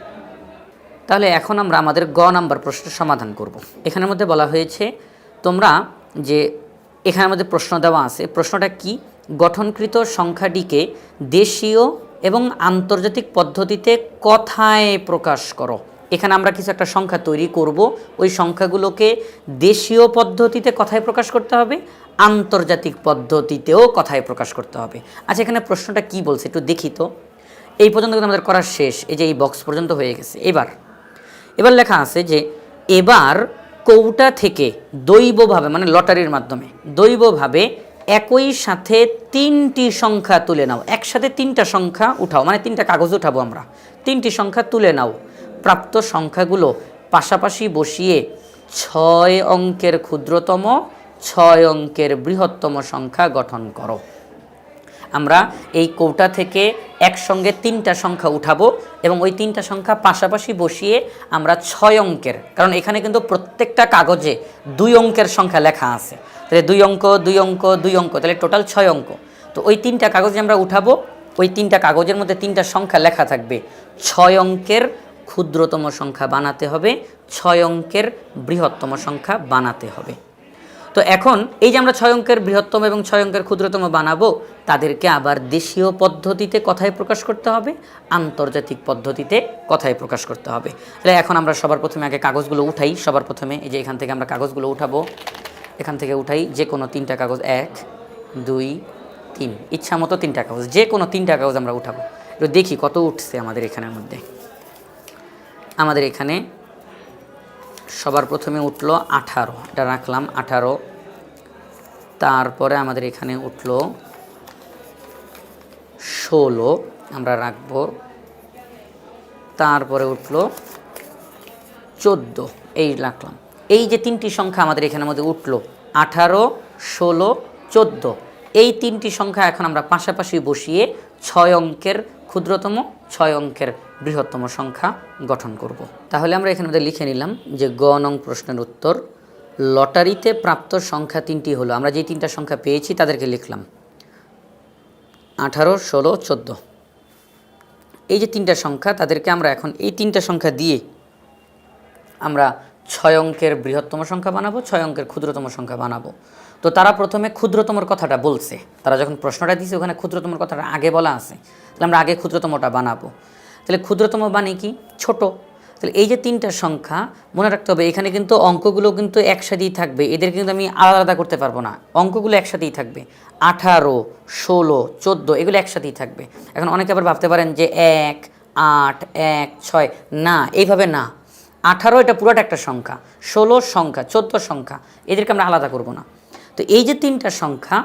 তাহলে এখন আমরা আমাদের গ নাম্বার প্রশ্নের সমাধান করব। এখানের মধ্যে বলা হয়েছে তোমরা যে এখানের মধ্যে প্রশ্ন দেওয়া আছে, প্রশ্নটা কি, গঠনকৃত সংখ্যাটিকে দেশীয় এবং আন্তর্জাতিক পদ্ধতিতে কথায় প্রকাশ করো। এখানে আমরা কিছু একটা সংখ্যা তৈরি করব, ওই সংখ্যাগুলোকে দেশীয় পদ্ধতিতে কথায় প্রকাশ করতে হবে, আন্তর্জাতিক পদ্ধতিতেও কথায় প্রকাশ করতে হবে। আচ্ছা, এখানে প্রশ্নটা কি বলছে একটু দেখি তো। এই পর্যন্ত কিন্তু আমাদের করা শেষ, এই যে এই বক্স পর্যন্ত হয়ে গেছে। এবার লেখা আছে যে এবার কৌটা থেকে দৈবভাবে, মানে লটারির মাধ্যমে দৈবভাবে একই সাথে 3টি সংখ্যা তুলে নাও। একসাথে 3টা সংখ্যা উঠাও, মানে 3টা কাগজ উঠাবো আমরা, 3টি সংখ্যা তুলে নাও। প্রাপ্ত সংখ্যাগুলো পাশাপাশি বসিয়ে 6 অঙ্কের ক্ষুদ্রতম 6 অঙ্কের বৃহত্তম সংখ্যা গঠন করো। আমরা এই কৌটা থেকে একসঙ্গে 3টা সংখ্যা উঠাবো এবং ওই 3টা সংখ্যা পাশাপাশি বসিয়ে আমরা 6 অঙ্কের, কারণ এখানে কিন্তু প্রত্যেকটা কাগজে 2 অঙ্কের সংখ্যা লেখা আছে, তাহলে 2 অঙ্ক 2 অঙ্ক 2 অঙ্ক, তাহলে টোটাল 6 অঙ্ক। তো ওই 3টা কাগজে আমরা উঠাবো ওই 3টা কাগজের মধ্যে 3টা সংখ্যা লেখা থাকবে। 6 অঙ্কের ক্ষুদ্রতম সংখ্যা বানাতে হবে, 6 অঙ্কের বৃহত্তম সংখ্যা বানাতে হবে। তো এখন এই যে আমরা 6 অঙ্কের বৃহত্তম এবং 6 অঙ্কের ক্ষুদ্রতম বানাবো, তাদেরকে আবার দেশীয় পদ্ধতিতে কথায় প্রকাশ করতে হবে, আন্তর্জাতিক পদ্ধতিতে কথায় প্রকাশ করতে হবে। তাহলে এখন আমরা সবার প্রথমে আগে কাগজগুলো উঠাই। সবার প্রথমে এই যে এখান থেকে আমরা কাগজগুলো উঠাবো, এখান থেকে উঠাই যে কোনো 3টা কাগজ, 1 2 3, ইচ্ছা মতো 3টা কাগজ, যে কোনো 3টা কাগজ আমরা উঠাবো। একটু দেখি কত উঠছে আমাদের এখানের মধ্যে। আমাদের এখানে সবার প্রথমে উঠলো 18, এটা রাখলাম 18। তারপরে আমাদের এখানে উঠলো 16, আমরা রাখবো। তারপরে উঠলো 14, এই রাখলাম। এই যে 3টি সংখ্যা আমাদের এখানের মধ্যে উঠলো, 18 16 14, এই 3টি সংখ্যা এখন আমরা পাশাপাশি বসিয়ে 6 অঙ্কের ক্ষুদ্রতম 6 অঙ্কের বৃহত্তম সংখ্যা গঠন করব। তাহলে আমরা এখানে মধ্যে লিখে নিলাম যে গ নং প্রশ্নের উত্তর, লটারিতে প্রাপ্ত সংখ্যা 3টি হলো। আমরা যে 3টা সংখ্যা পেয়েছি তাদেরকে লিখলাম 18 16 14। এই যে 3টা সংখ্যা, তাদেরকে আমরা এখন এই 3টা সংখ্যা দিয়ে আমরা 6 অঙ্কের বৃহত্তম সংখ্যা বানাবো, 6 অঙ্কের ক্ষুদ্রতম সংখ্যা বানাবো। তো তারা প্রথমে ক্ষুদ্রতমর কথাটা বলছে, তারা যখন প্রশ্নটা দিয়েছে ওখানে ক্ষুদ্রতমর কথাটা আগে বলা আছে, তাহলে আমরা আগে ক্ষুদ্রতমটা বানাবো। তাহলে ক্ষুদ্রতম মানে কি? ছোট। তাহলে এই যে 3টা সংখ্যা মনে রাখতে হবে, এখানে কিন্তু অঙ্কগুলো কিন্তু একসাথেই থাকবে, এদের কিন্তু আমি আলাদা করতে পারবো না, অঙ্কগুলো একসাথেই থাকবে। 18 16 14 এগুলো একসাথেই থাকবে। এখন অনেকে আবার ভাবতে পারেন যে 1 8 1 6, না, এইভাবে না। 18 এটা পুরোটা একটা সংখ্যা, 16 সংখ্যা, 14 সংখ্যা, এদেরকে আমরা আলাদা করব না। তো এই যে 3টা সংখ্যা,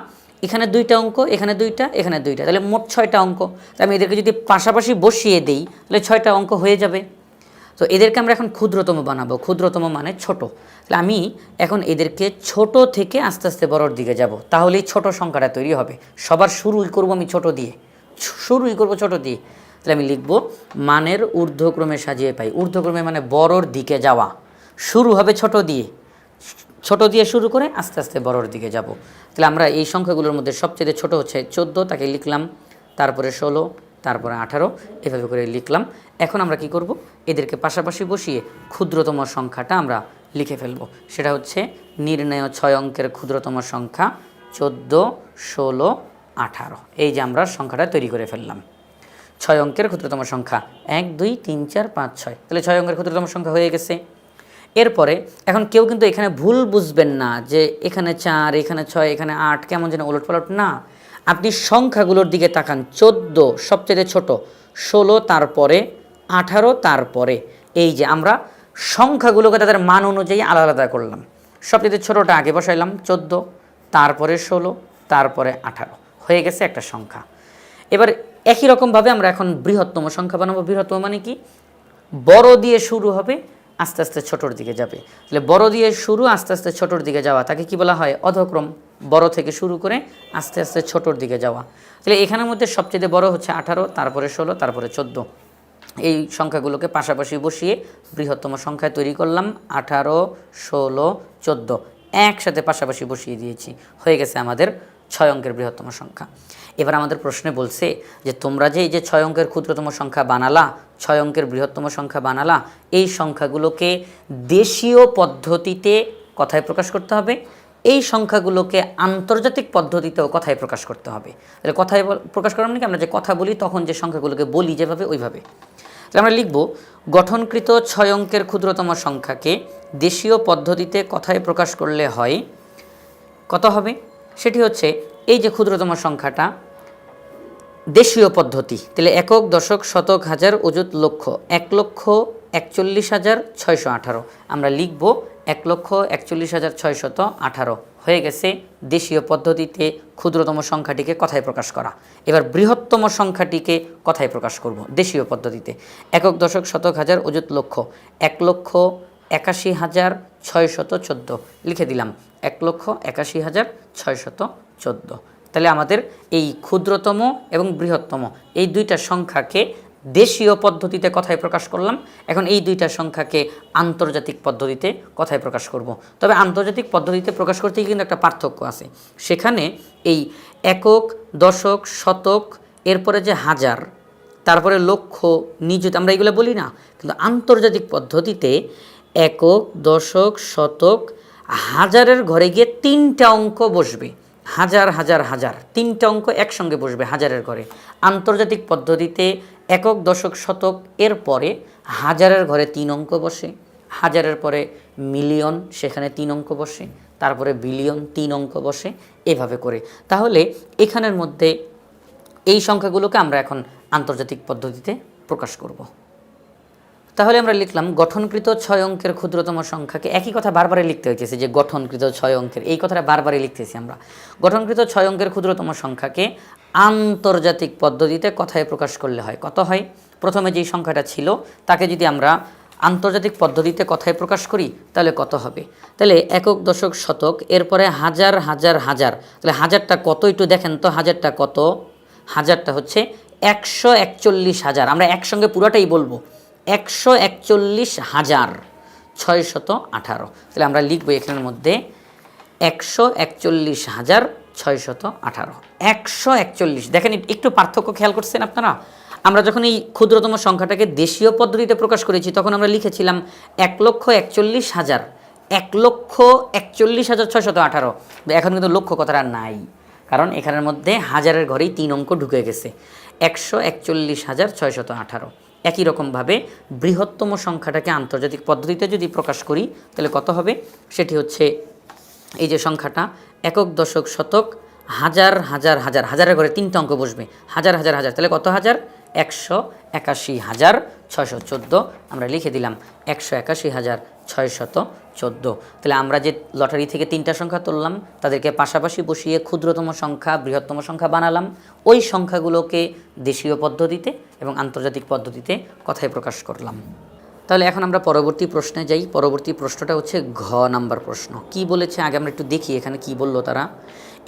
এখানে 2টা অঙ্ক, এখানে 2টা, এখানে 2টা, তাহলে মোট 6টা অঙ্ক। তাই আমি এদেরকে যদি পাশাপাশি বসিয়ে দেই তাহলে 6টা অঙ্ক হয়ে যাবে। তো এদেরকে আমরা এখন ক্ষুদ্রতম বানাবো, ক্ষুদ্রতম মানে ছোট। তাহলে আমি এখন এদেরকে ছোট থেকে আস্তে আস্তে বড়োর দিকে যাব, তাহলেই ছোট সংখ্যাটা তৈরি হবে। সবার শুরুই করব আমি ছোট দিয়ে, শুরুই করব ছোট দিয়ে। তাহলে আমি লিখব মানের ঊর্ধ্বক্রমে সাজিয়ে পাই। ঊর্ধ্বক্রমে মানে বড়োর দিকে যাওয়া, শুরু হবে ছোট দিয়ে, ছোট দিয়ে শুরু করে আস্তে আস্তে বড়োর দিকে যাব। তাহলে আমরা এই সংখ্যাগুলোর মধ্যে সবচেয়ে ছোট হচ্ছে 14, তাকে লিখলাম, তারপরে 16, তারপরে 18, এভাবে করে লিখলাম। এখন আমরা কি করব, এদেরকে পাশাপাশি বসিয়ে ক্ষুদ্রতম সংখ্যাটা আমরা লিখে ফেলব। সেটা হচ্ছে নির্ণেয় 6 অঙ্কের ক্ষুদ্রতম সংখ্যা 14 16 18। এই যে আমরা সংখ্যাটা তৈরি করে ফেললাম, 6 অঙ্কের ক্ষুদ্রতম সংখ্যা 1 2 3 4 5 6। তাহলে 6 অঙ্কের ক্ষুদ্রতম সংখ্যা হয়ে গেছে। এরপরে এখন কেউ কিন্তু এখানে ভুল বুঝবেন না যে এখানে 4 এখানে 6 এখানে 8 কেমন যেন ওলটপালট, না। আপনি সংখ্যাগুলোর দিকে তাকান, 14 সবচেয়ে ছোট, 16 তারপরে 18 তারপরে, এই যে আমরা সংখ্যাগুলোকে তাদের মান অনুযায়ী আলাদা আলাদা করলাম। সবচেয়ে ছোটোটা আগে বসাইলাম 14, তারপরে 16, তারপরে 18, হয়ে গেছে একটা সংখ্যা। এবার একই রকমভাবে আমরা এখন বৃহত্তম সংখ্যা বানাবো। বৃহত্তম মানে কি? বড় দিয়ে শুরু হবে, আস্তে আস্তে ছোটোর দিকে যাবে। তাহলে বড় দিয়ে শুরু, আস্তে আস্তে ছোটোর দিকে যাওয়া, তাকে কি বলা হয়? অধক্রম। বড় থেকে শুরু করে আস্তে আস্তে ছোটোর দিকে যাওয়া। তাহলে এখানের মধ্যে সবচেয়ে বড় হচ্ছে 18, তারপরে 16, তারপরে 14। এই সংখ্যাগুলোকে পাশাপাশি বসিয়ে বৃহত্তম সংখ্যা তৈরি করলাম, 18 16 14 একসাথে পাশাপাশি বসিয়ে দিয়েছি, হয়ে গেছে আমাদের 6 অঙ্কের বৃহত্তম সংখ্যা। এবার আমাদের প্রশ্নে বলছে যে তোমরা যে এই যে 6 অঙ্কের ক্ষুদ্রতম সংখ্যা বানালা, 6 অঙ্কের বৃহত্তম সংখ্যা বানালা, এই সংখ্যাগুলোকে দেশীয় পদ্ধতিতে কথায় প্রকাশ করতে হবে, এই সংখ্যাগুলোকে আন্তর্জাতিক পদ্ধতিতেও কথায় প্রকাশ করতে হবে। তাহলে কথায় প্রকাশ করা মানে কি? আমরা যে কথা বলি তখন যে সংখ্যাগুলোকে বলি যেভাবে, ওইভাবে। তাহলে আমরা লিখব গঠনকৃত 6 অঙ্কের ক্ষুদ্রতম সংখ্যাকে দেশীয় পদ্ধতিতে কথায় প্রকাশ করলে হয় কত হবে? সেটি হচ্ছে এই যে ক্ষুদ্রতম সংখ্যাটা দেশীয় পদ্ধতি, তাহলে একক দশক শতক হাজার অযুত লক্ষ, 1,41,618। আমরা লিখব 1,41,618 হয়ে গেছে দেশীয় পদ্ধতিতে ক্ষুদ্রতম সংখ্যাটিকে কথায় প্রকাশ করা। এবার বৃহত্তম সংখ্যাটিকে কথায় প্রকাশ করব দেশীয় পদ্ধতিতে। একক দশক শতক হাজার অযুত লক্ষ, 1,81,614 লিখে দিলাম, 1,81,614। তাহলে আমাদের এই ক্ষুদ্রতম এবং বৃহত্তম এই দুইটা সংখ্যাকে দেশীয় পদ্ধতিতে কথায় প্রকাশ করলাম। এখন এই দুইটা সংখ্যাকে আন্তর্জাতিক পদ্ধতিতে কথায় প্রকাশ করব। তবে আন্তর্জাতিক পদ্ধতিতে প্রকাশ করতে কিন্তু একটা পার্থক্য আছে। সেখানে এই একক দশক শতক এরপরে যে হাজার, তারপরে লক্ষ, নিযুত, আমরা এগুলো বলি না, কিন্তু আন্তর্জাতিক পদ্ধতিতে একক, দশক, শতক, হাজারের ঘরে গিয়ে 3টা অঙ্ক বসবে। হাজার হাজার হাজার 3টা অঙ্ক একসঙ্গে বসবে হাজারের ঘরে। আন্তর্জাতিক পদ্ধতিতে একক, দশক, শতক এর পরে হাজারের ঘরে 3 অঙ্ক বসে, হাজারের পরে মিলিয়ন, সেখানে 3 অঙ্ক বসে, তারপরে বিলিয়ন 3 অঙ্ক বসে, এভাবে করে। তাহলে এখানের মধ্যে এই সংখ্যাগুলোকে আমরা এখন আন্তর্জাতিক পদ্ধতিতে প্রকাশ করব। তাহলে আমরা লিখলাম গঠনকৃত 6 অঙ্কের ক্ষুদ্রতম সংখ্যাকে, একই কথা বারবারই লিখতে হইতেছে যে গঠনকৃত 6 অঙ্কের, এই কথাটা বারবারই লিখতেছি আমরা। গঠনকৃত 6 অঙ্কের ক্ষুদ্রতম সংখ্যাকে আন্তর্জাতিক পদ্ধতিতে কথায় প্রকাশ করলে হয় কত হয়? প্রথমে যেই সংখ্যাটা ছিল তাকে যদি আমরা আন্তর্জাতিক পদ্ধতিতে কথায় প্রকাশ করি তাহলে কত হবে? তাহলে একক, দশক, শতক, এরপরে হাজার হাজার হাজার, তাহলে হাজারটা কত একটু দেখেন তো, হাজারটা কত? হাজারটা হচ্ছে 141,000, আমরা একসঙ্গে পুরোটাই বলবো, 141,618। তাহলে আমরা লিখবো এখানের মধ্যে 141,618। 141, দেখেন একটু পার্থক্য খেয়াল করছেন আপনারা? আমরা যখন এই ক্ষুদ্রতম সংখ্যাটাকে দেশীয় পদ্ধতিতে প্রকাশ করেছি তখন আমরা লিখেছিলাম 1,41,000, 1,41,618। এখন কিন্তু লক্ষ কথাটা নাই, কারণ এখানের মধ্যে হাজারের ঘরেই 3 অঙ্ক ঢুকে গেছে, 141,618। একই রকমভাবে বৃহত্তম সংখ্যাটাকে আন্তর্জাতিক পদ্ধতিতে যদি প্রকাশ করি তাহলে কত হবে? সেটি হচ্ছে এই যে সংখ্যাটা একক, দশক, শতক, হাজার হাজার হাজার, হাজারের ঘরে 3টা অঙ্ক বসবে, হাজার হাজার হাজার, তাহলে কত হাজার? 181,614। আমরা লিখে দিলাম 181,614। তাহলে আমরা যে লটারি থেকে 3টা সংখ্যা তুললাম তাদেরকে পাশাপাশি বসিয়ে ক্ষুদ্রতম সংখ্যা, বৃহত্তম সংখ্যা বানালাম। ওই সংখ্যাগুলোকে দেশীয় পদ্ধতিতে এবং আন্তর্জাতিক পদ্ধতিতে কথায় প্রকাশ করলাম। তাহলে এখন আমরা পরবর্তী প্রশ্নে যাই। পরবর্তী প্রশ্নটা হচ্ছে ঘ নাম্বার প্রশ্ন। কি বলেছে আগে আমরা একটু দেখি এখানে কি বললো তারা।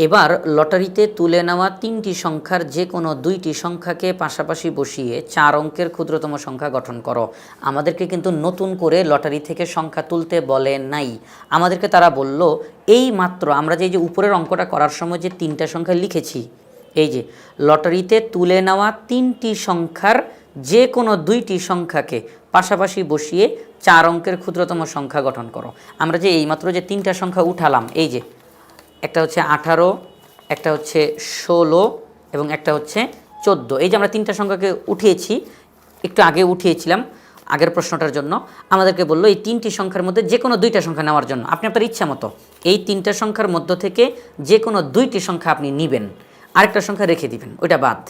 এবার লটারিতে তুলে নেওয়া 3টি সংখ্যার যে কোনো 2টি সংখ্যাকে পাশাপাশি বসিয়ে 4 অঙ্কের ক্ষুদ্রতম সংখ্যা গঠন করো। আমাদেরকে কিন্তু নতুন করে লটারি থেকে সংখ্যা তুলতে বলে নাই, আমাদেরকে তারা বলল এই মাত্র আমরা যে উপরের অঙ্কটা করার সময় যে 3টা সংখ্যা লিখেছি, এই যে লটারিতে তুলে নেওয়া 3টি সংখ্যার যে কোনো 2টি সংখ্যাকে পাশাপাশি বসিয়ে 4 অঙ্কের ক্ষুদ্রতম সংখ্যা গঠন করো। আমরা যে এইমাত্র যে 3টা সংখ্যা উঠালাম, এই যে একটা হচ্ছে 18, একটা হচ্ছে 16 এবং একটা হচ্ছে 14, এই যে আমরা 3টা সংখ্যাকে উঠিয়েছি, একটু আগে উঠিয়েছিলাম আগের প্রশ্নটার জন্য। আমাদেরকে বললো এই 3টি সংখ্যার মধ্যে যে কোনো 2টা সংখ্যা নেওয়ার জন্য। আপনি আপনার ইচ্ছা মতো এই 3টা সংখ্যার মধ্য থেকে যে কোনো 2টি সংখ্যা আপনি নেবেন, আরেকটা সংখ্যা রেখে দিবেন, ওইটা বাদ।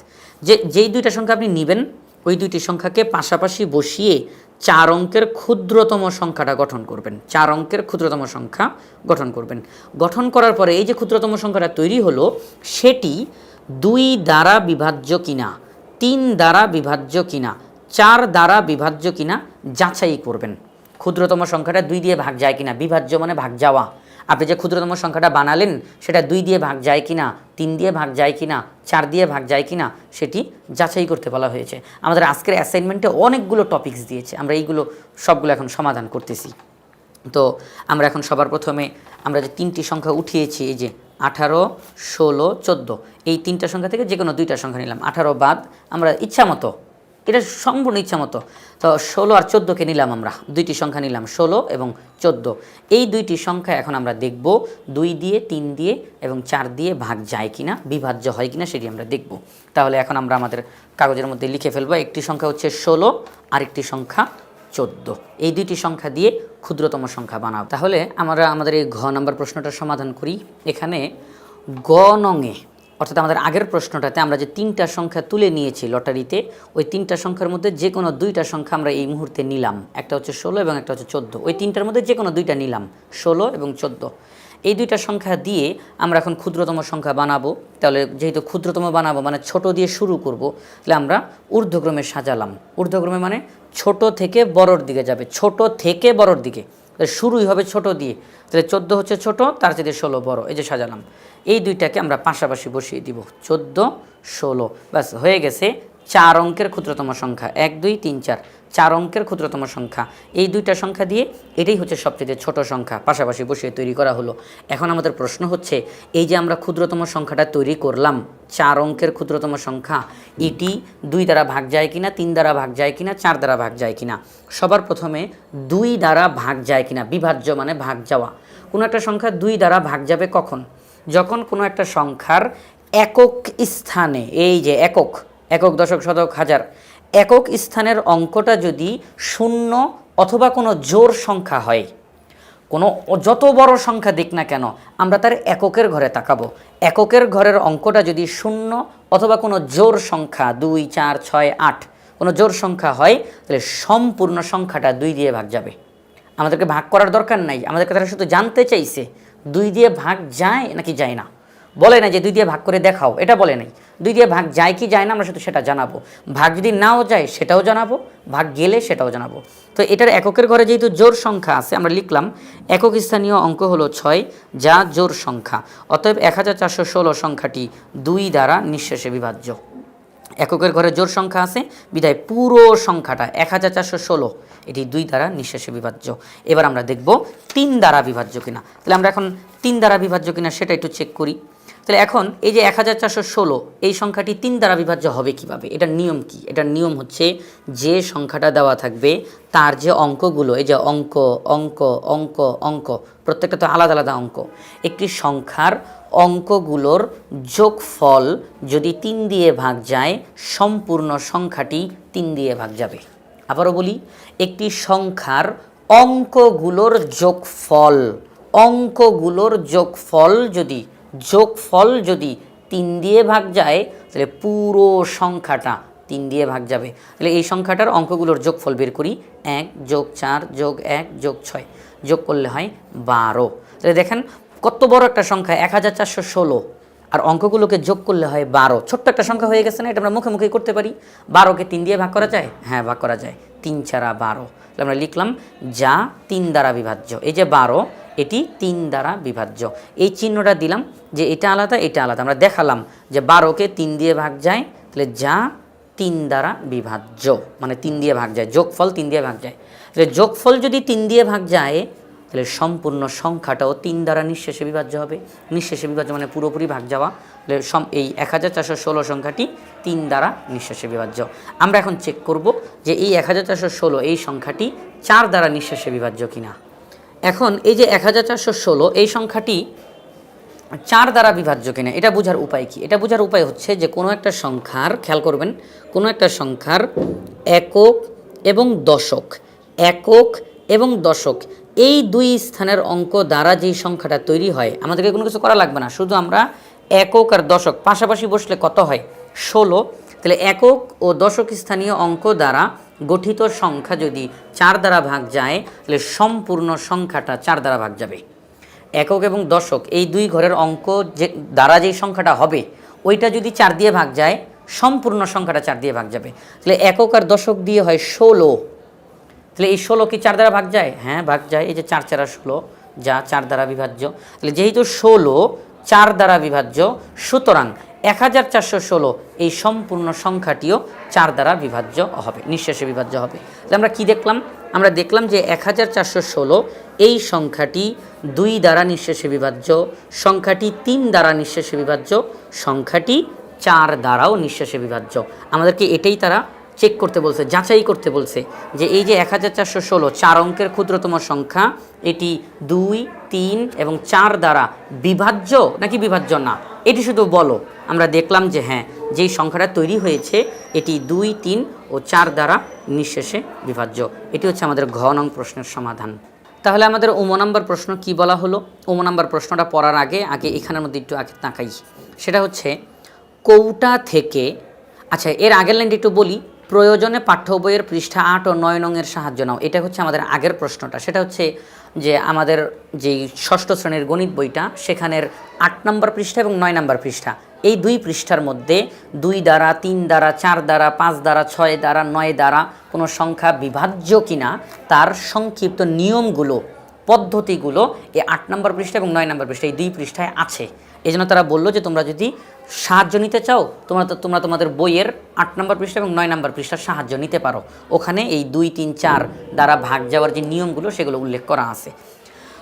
যেই 2টা সংখ্যা আপনি নেবেন ওই 2টি সংখ্যাকে পাশাপাশি বসিয়ে 4 অঙ্কের ক্ষুদ্রতম সংখ্যাটা গঠন করবেন। 4 অঙ্কের ক্ষুদ্রতম সংখ্যা গঠন করবেন। গঠন করার পরে এই যে ক্ষুদ্রতম সংখ্যাটা তৈরি হলো সেটি 2 দ্বারা বিভাজ্য কিনা, 3 দ্বারা বিভাজ্য কিনা, 4 দ্বারা বিভাজ্য কিনা যাচাই করবেন। ক্ষুদ্রতম সংখ্যাটা 2 দিয়ে ভাগ যায় কিনা, বিভাজ্য মানে ভাগ যাওয়া। আপনি যে ক্ষুদ্রতম সংখ্যাটা বানালেন সেটা 2 দিয়ে ভাগ যায় কিনা, 3 দিয়ে ভাগ যায় কিনা, 4 দিয়ে ভাগ যায় কিনা সেটি যাচাই করতে বলা হয়েছে। আমাদের আজকের অ্যাসাইনমেন্টে অনেকগুলো টপিকস দিয়েছে, আমরা এইগুলো সবগুলো এখন সমাধান করতেছি। তো আমরা এখন সবার প্রথমে আমরা যে 3টি সংখ্যা উঠিয়েছি, এই যে 18, 16, 14, এই 3টা সংখ্যা থেকে যে কোনো 2টা সংখ্যা নিলাম। 18 বাদ, আমরা ইচ্ছা মতো, এটা সম্পূর্ণ ইচ্ছা মতো। তো 16 আর 14কে নিলাম, আমরা 2টি সংখ্যা নিলাম 16 এবং 14। এই 2টি সংখ্যা এখন আমরা দেখব 2 দিয়ে, 3 দিয়ে এবং 4 দিয়ে ভাগ যায় কিনা, বিভাজ্য হয় কিনা সেটি আমরা দেখব। তাহলে এখন আমরা আমাদের কাগজের মধ্যে লিখে ফেলবো, একটি সংখ্যা হচ্ছে 16 আর একটি সংখ্যা 14, এই 2টি সংখ্যা দিয়ে ক্ষুদ্রতম সংখ্যা বানাবো। তাহলে আমরা আমাদের এই ঘ নাম্বার প্রশ্নটার সমাধান করি। এখানে গ নংয়ে, অর্থাৎ আমাদের আগের প্রশ্নটাতে আমরা যে 3টা সংখ্যা তুলে নিয়েছি লটারিতে, ওই 3টা সংখ্যার মধ্যে যে কোনো 2টা সংখ্যা আমরা এই মুহূর্তে নিলাম, একটা হচ্ছে 16 এবং একটা হচ্ছে 14। ওই 3টার মধ্যে যে কোনো 2টা নিলাম, 16 এবং 14। এই 2টা সংখ্যা দিয়ে আমরা এখন ক্ষুদ্রতম সংখ্যা বানাবো। তাহলে যেহেতু ক্ষুদ্রতম বানাবো মানে ছোট দিয়ে শুরু করব, তাহলে আমরা ঊর্ধ্বক্রমে সাজালাম। ঊর্ধ্বক্রমে মানে ছোট থেকে বড়র দিকে যাবে, ছোট থেকে বড়র দিকে, শুরুই হবে ছোট দিয়ে। তাহলে 14 হচ্ছে ছোট, তার চেয়ে 16 বড়, এই যে সাজালাম। এই 2টাকে আমরা পাশাপাশি বসিয়ে দিব, 14, 16, ব্যাস হয়ে গেছে 4 অঙ্কের ক্ষুদ্রতম সংখ্যা, 1, 2, 3, 4। 4 অঙ্কের ক্ষুদ্রতম সংখ্যা। এই দুইটা সংখ্যা দিয়ে এটাই হচ্ছে সবচেয়ে ছোট সংখ্যা, পাশাপাশি বসিয়ে তৈরি করা হলো। এখন আমাদের প্রশ্ন হচ্ছে, এই যে আমরা ক্ষুদ্রতম সংখ্যাটা তৈরি করলাম, 4 অঙ্কের ক্ষুদ্রতম সংখ্যা, এটি 2 দ্বারা ভাগ যায় কিনা, 3 দ্বারা ভাগ যায় কিনা, 4 দ্বারা ভাগ যায় কিনা। সবার প্রথমে 2 দ্বারা ভাগ যায় কিনা, বিভাজ্য মানে ভাগ যাওয়া। কোনো একটা সংখ্যা 2 দ্বারা ভাগ যাবে কখন? যখন কোনো একটা সংখ্যার একক স্থানে, এই যে একক, একক, দশক, শতক, হাজার, একক স্থানের অঙ্কটা যদি 0 অথবা কোনো জোড় সংখ্যা হয়, কোনো যত বড় সংখ্যা দিক না কেন, আমরা তার এককের ঘরে তাকাবো। এককের ঘরের অঙ্কটা যদি 0 অথবা কোনো জোড় সংখ্যা 2, 4, 6, 8 কোনো জোড় সংখ্যা হয়, তাহলে সম্পূর্ণ সংখ্যাটা 2 দিয়ে ভাগ যাবে। আমাদেরকে ভাগ করার দরকার নাই, আমাদেরকে তারা শুধু জানতে চাইছে 2 দিয়ে ভাগ যায় নাকি যায় না। বলে না যে 2 দিয়ে ভাগ করে দেখাও, এটা বলে নাই। 2 দিয়ে ভাগ যায় কি যায় না আমরা শুধু সেটা জানাবো। ভাগ যদি নাও যায় সেটাও জানাবো, ভাগ গেলে সেটাও জানাবো। তো এটার এককের ঘরে যেহেতু জোড় সংখ্যা আছে, আমরা লিখলাম একক স্থানীয় অঙ্ক হলো 6, যা জোড় সংখ্যা। অতএব 1416 সংখ্যাটি 2 দ্বারা নিঃশেষে বিভাজ্য। এককের ঘরে জোড় সংখ্যা আছে বিধায় পুরো সংখ্যাটা 1416 এটি 2 দ্বারা নিঃশেষে বিভাজ্য। এবার আমরা দেখব 3 দ্বারা বিভাজ্য কিনা। তাহলে আমরা এখন 3 দ্বারা বিভাজ্য কিনা সেটা একটু চেক করি। তাহলে এখন এই যে 1416 এই সংখ্যাটি 3 দ্বারা বিভাজ্য হবে কিভাবে? এটার নিয়ম কি? এটার নিয়ম হচ্ছে, যে সংখ্যাটা দেওয়া থাকবে তার যে অঙ্কগুলো, এই যে অঙ্ক অঙ্ক অঙ্ক অঙ্ক, প্রত্যেকটা তো আলাদা আলাদা অঙ্ক, একটি সংখ্যার অঙ্কগুলোর যোগফল যদি 3 দিয়ে ভাগ যায়, সম্পূর্ণ সংখ্যাটি 3 দিয়ে ভাগ যাবে। আবারও বলি, একটি সংখ্যার অঙ্কগুলোর যোগফল, অঙ্কগুলোর যোগফল যদি 3 দিয়ে ভাগ যায়, তাহলে পুরো সংখ্যাটা 3 দিয়ে ভাগ যাবে। তাহলে এই সংখ্যাটার অঙ্কগুলোর যোগফল বের করি। 1 + 4 + 1 + 6 যোগ করলে হয় 12। তাহলে দেখেন কত বড় একটা সংখ্যা, 1416, আর অঙ্কগুলোকে যোগ করলে হয় 12। ছোট্ট একটা সংখ্যা হয়ে গেছে না? এটা আমরা মুখে মুখেই করতে পারি। 12কে 3 দিয়ে ভাগ করা যায়? হ্যাঁ, ভাগ করা যায়। 3 × 4 = 12। তাহলে আমরা লিখলাম যা 3 দ্বারা বিভাজ্য। এই যে 12, এটি 3 দ্বারা বিভাজ্য। এই চিহ্নটা দিলাম যে এটা আলাদা, এটা আলাদা। আমরা দেখালাম যে 12কে 3 দিয়ে ভাগ যায়, তাহলে যা 3 দ্বারা বিভাজ্য, মানে 3 দিয়ে ভাগ যায়, যোগফল 3 দিয়ে ভাগ যায়। তাহলে যোগফল যদি 3 দিয়ে ভাগ যায়, তাহলে সম্পূর্ণ সংখ্যাটাও 3 দ্বারা নিঃশেষে বিভাজ্য হবে। নিঃশেষে বিভাজ্য মানে পুরোপুরি ভাগ যাওয়া। তাহলে এই 1416 সংখ্যাটি 3 দ্বারা নিঃশেষে বিভাজ্য। আমরা এখন চেক করব যে এই 1416 এই সংখ্যাটি 4 দ্বারা নিঃশেষে বিভাজ্য কিনা। এখন এই যে 1416 এই সংখ্যাটি 4 দ্বারা বিভাজ্য কিনা, এটা বোঝার উপায় কি? এটা বোঝার উপায় হচ্ছে যে কোনো একটা সংখ্যার, খেয়াল করবেন, কোনো একটা সংখ্যার একক এবং দশক, একক এবং দশক এই 2 স্থানের অঙ্ক দ্বারা যেই সংখ্যাটা তৈরি হয়, আমাদেরকে কোনো কিছু করা লাগবে না, শুধু আমরা একক আর দশক পাশাপাশি বসলে কত হয়? 16। তাহলে একক ও দশক স্থানীয় অঙ্ক দ্বারা গঠিত সংখ্যা যদি 4 দ্বারা ভাগ যায়, তাহলে সম্পূর্ণ সংখ্যাটা 4 দ্বারা ভাগ যাবে। একক এবং দশক এই 2 ঘরের অঙ্ক যে দ্বারা যেই সংখ্যাটা হবে, ওইটা যদি 4 দিয়ে ভাগ যায়, সম্পূর্ণ সংখ্যাটা 4 দিয়ে ভাগ যাবে। তাহলে একক আর দশক দিয়ে হয় 16। তাহলে এই 16 কি 4 দ্বারা ভাগ যায়? হ্যাঁ, ভাগ যায়। এই যে 4 × 4 = 16, যা 4 দ্বারা বিভাজ্য। তাহলে যেহেতু 16 4 দ্বারা বিভাজ্য, সুতরাং 1416 এই সম্পূর্ণ সংখ্যাটিও 4 দ্বারা বিভাজ্য হবে, নিঃশেষে বিভাজ্য হবে। তাহলে আমরা কি দেখলাম? আমরা দেখলাম যে 1416 এই সংখ্যাটি 2 দ্বারা নিঃশেষে বিভাজ্য, সংখ্যাটি 3 দ্বারা নিঃশেষে বিভাজ্য, সংখ্যাটি 4 দ্বারাও নিঃশেষে বিভাজ্য। আমাদেরকে এটাই তারা চেক করতে বলছে, যাচাই করতে বলছে যে এই যে 1416 4 অঙ্কের ক্ষুদ্রতম সংখ্যা, এটি 2, 3 এবং 4 দ্বারা বিভাজ্য নাকি বিভাজ্য না, এটি শুধু বলো। আমরা দেখলাম যে হ্যাঁ, যেই সংখ্যাটা তৈরি হয়েছে এটি 2, 3 ও 4 দ্বারা নিঃশেষে বিভাজ্য। এটি হচ্ছে আমাদের ঘ নং প্রশ্নের সমাধান। তাহলে আমাদের ওম নাম্বার প্রশ্ন কি বলা হলো? ওম নাম্বার প্রশ্নটা পড়ার আগে এখানের মধ্যে একটু আগে তাকাই। সেটা হচ্ছে কৌটা থেকে, আচ্ছা এর আগের লাইনটি একটু বলি, প্রয়োজনে পাঠ্য বইয়ের পৃষ্ঠা 8 ও 9 নং এর সাহায্য নাও। এটা হচ্ছে আমাদের আগের প্রশ্নটা। সেটা হচ্ছে যে আমাদের যেই ষষ্ঠ শ্রেণীর গণিত বইটা, সেখানের 8 নম্বর পৃষ্ঠা এবং 9 নম্বর পৃষ্ঠা, এই 2 পৃষ্ঠার মধ্যে 2 দ্বারা, 3 দ্বারা, 4 দ্বারা, 5 দ্বারা, 6 দ্বারা, 9 দ্বারা কোনো সংখ্যা বিভাজ্য কিনা তার সংক্ষিপ্ত নিয়মগুলো, পদ্ধতিগুলো এই 8 নম্বর পৃষ্ঠা এবং 9 নম্বর পৃষ্ঠা এই 2 পৃষ্ঠায় আছে। এই জন্য তারা বললো যে তোমরা যদি সাহায্য নিতে চাও তোমরা তোমাদের বইয়ের 8 নম্বর পৃষ্ঠা এবং 9 নম্বর পৃষ্ঠার সাহায্য নিতে পারো। ওখানে এই 2, 3, 4 দ্বারা ভাগ যাওয়ার যে নিয়মগুলো সেগুলো উল্লেখ করা আছে।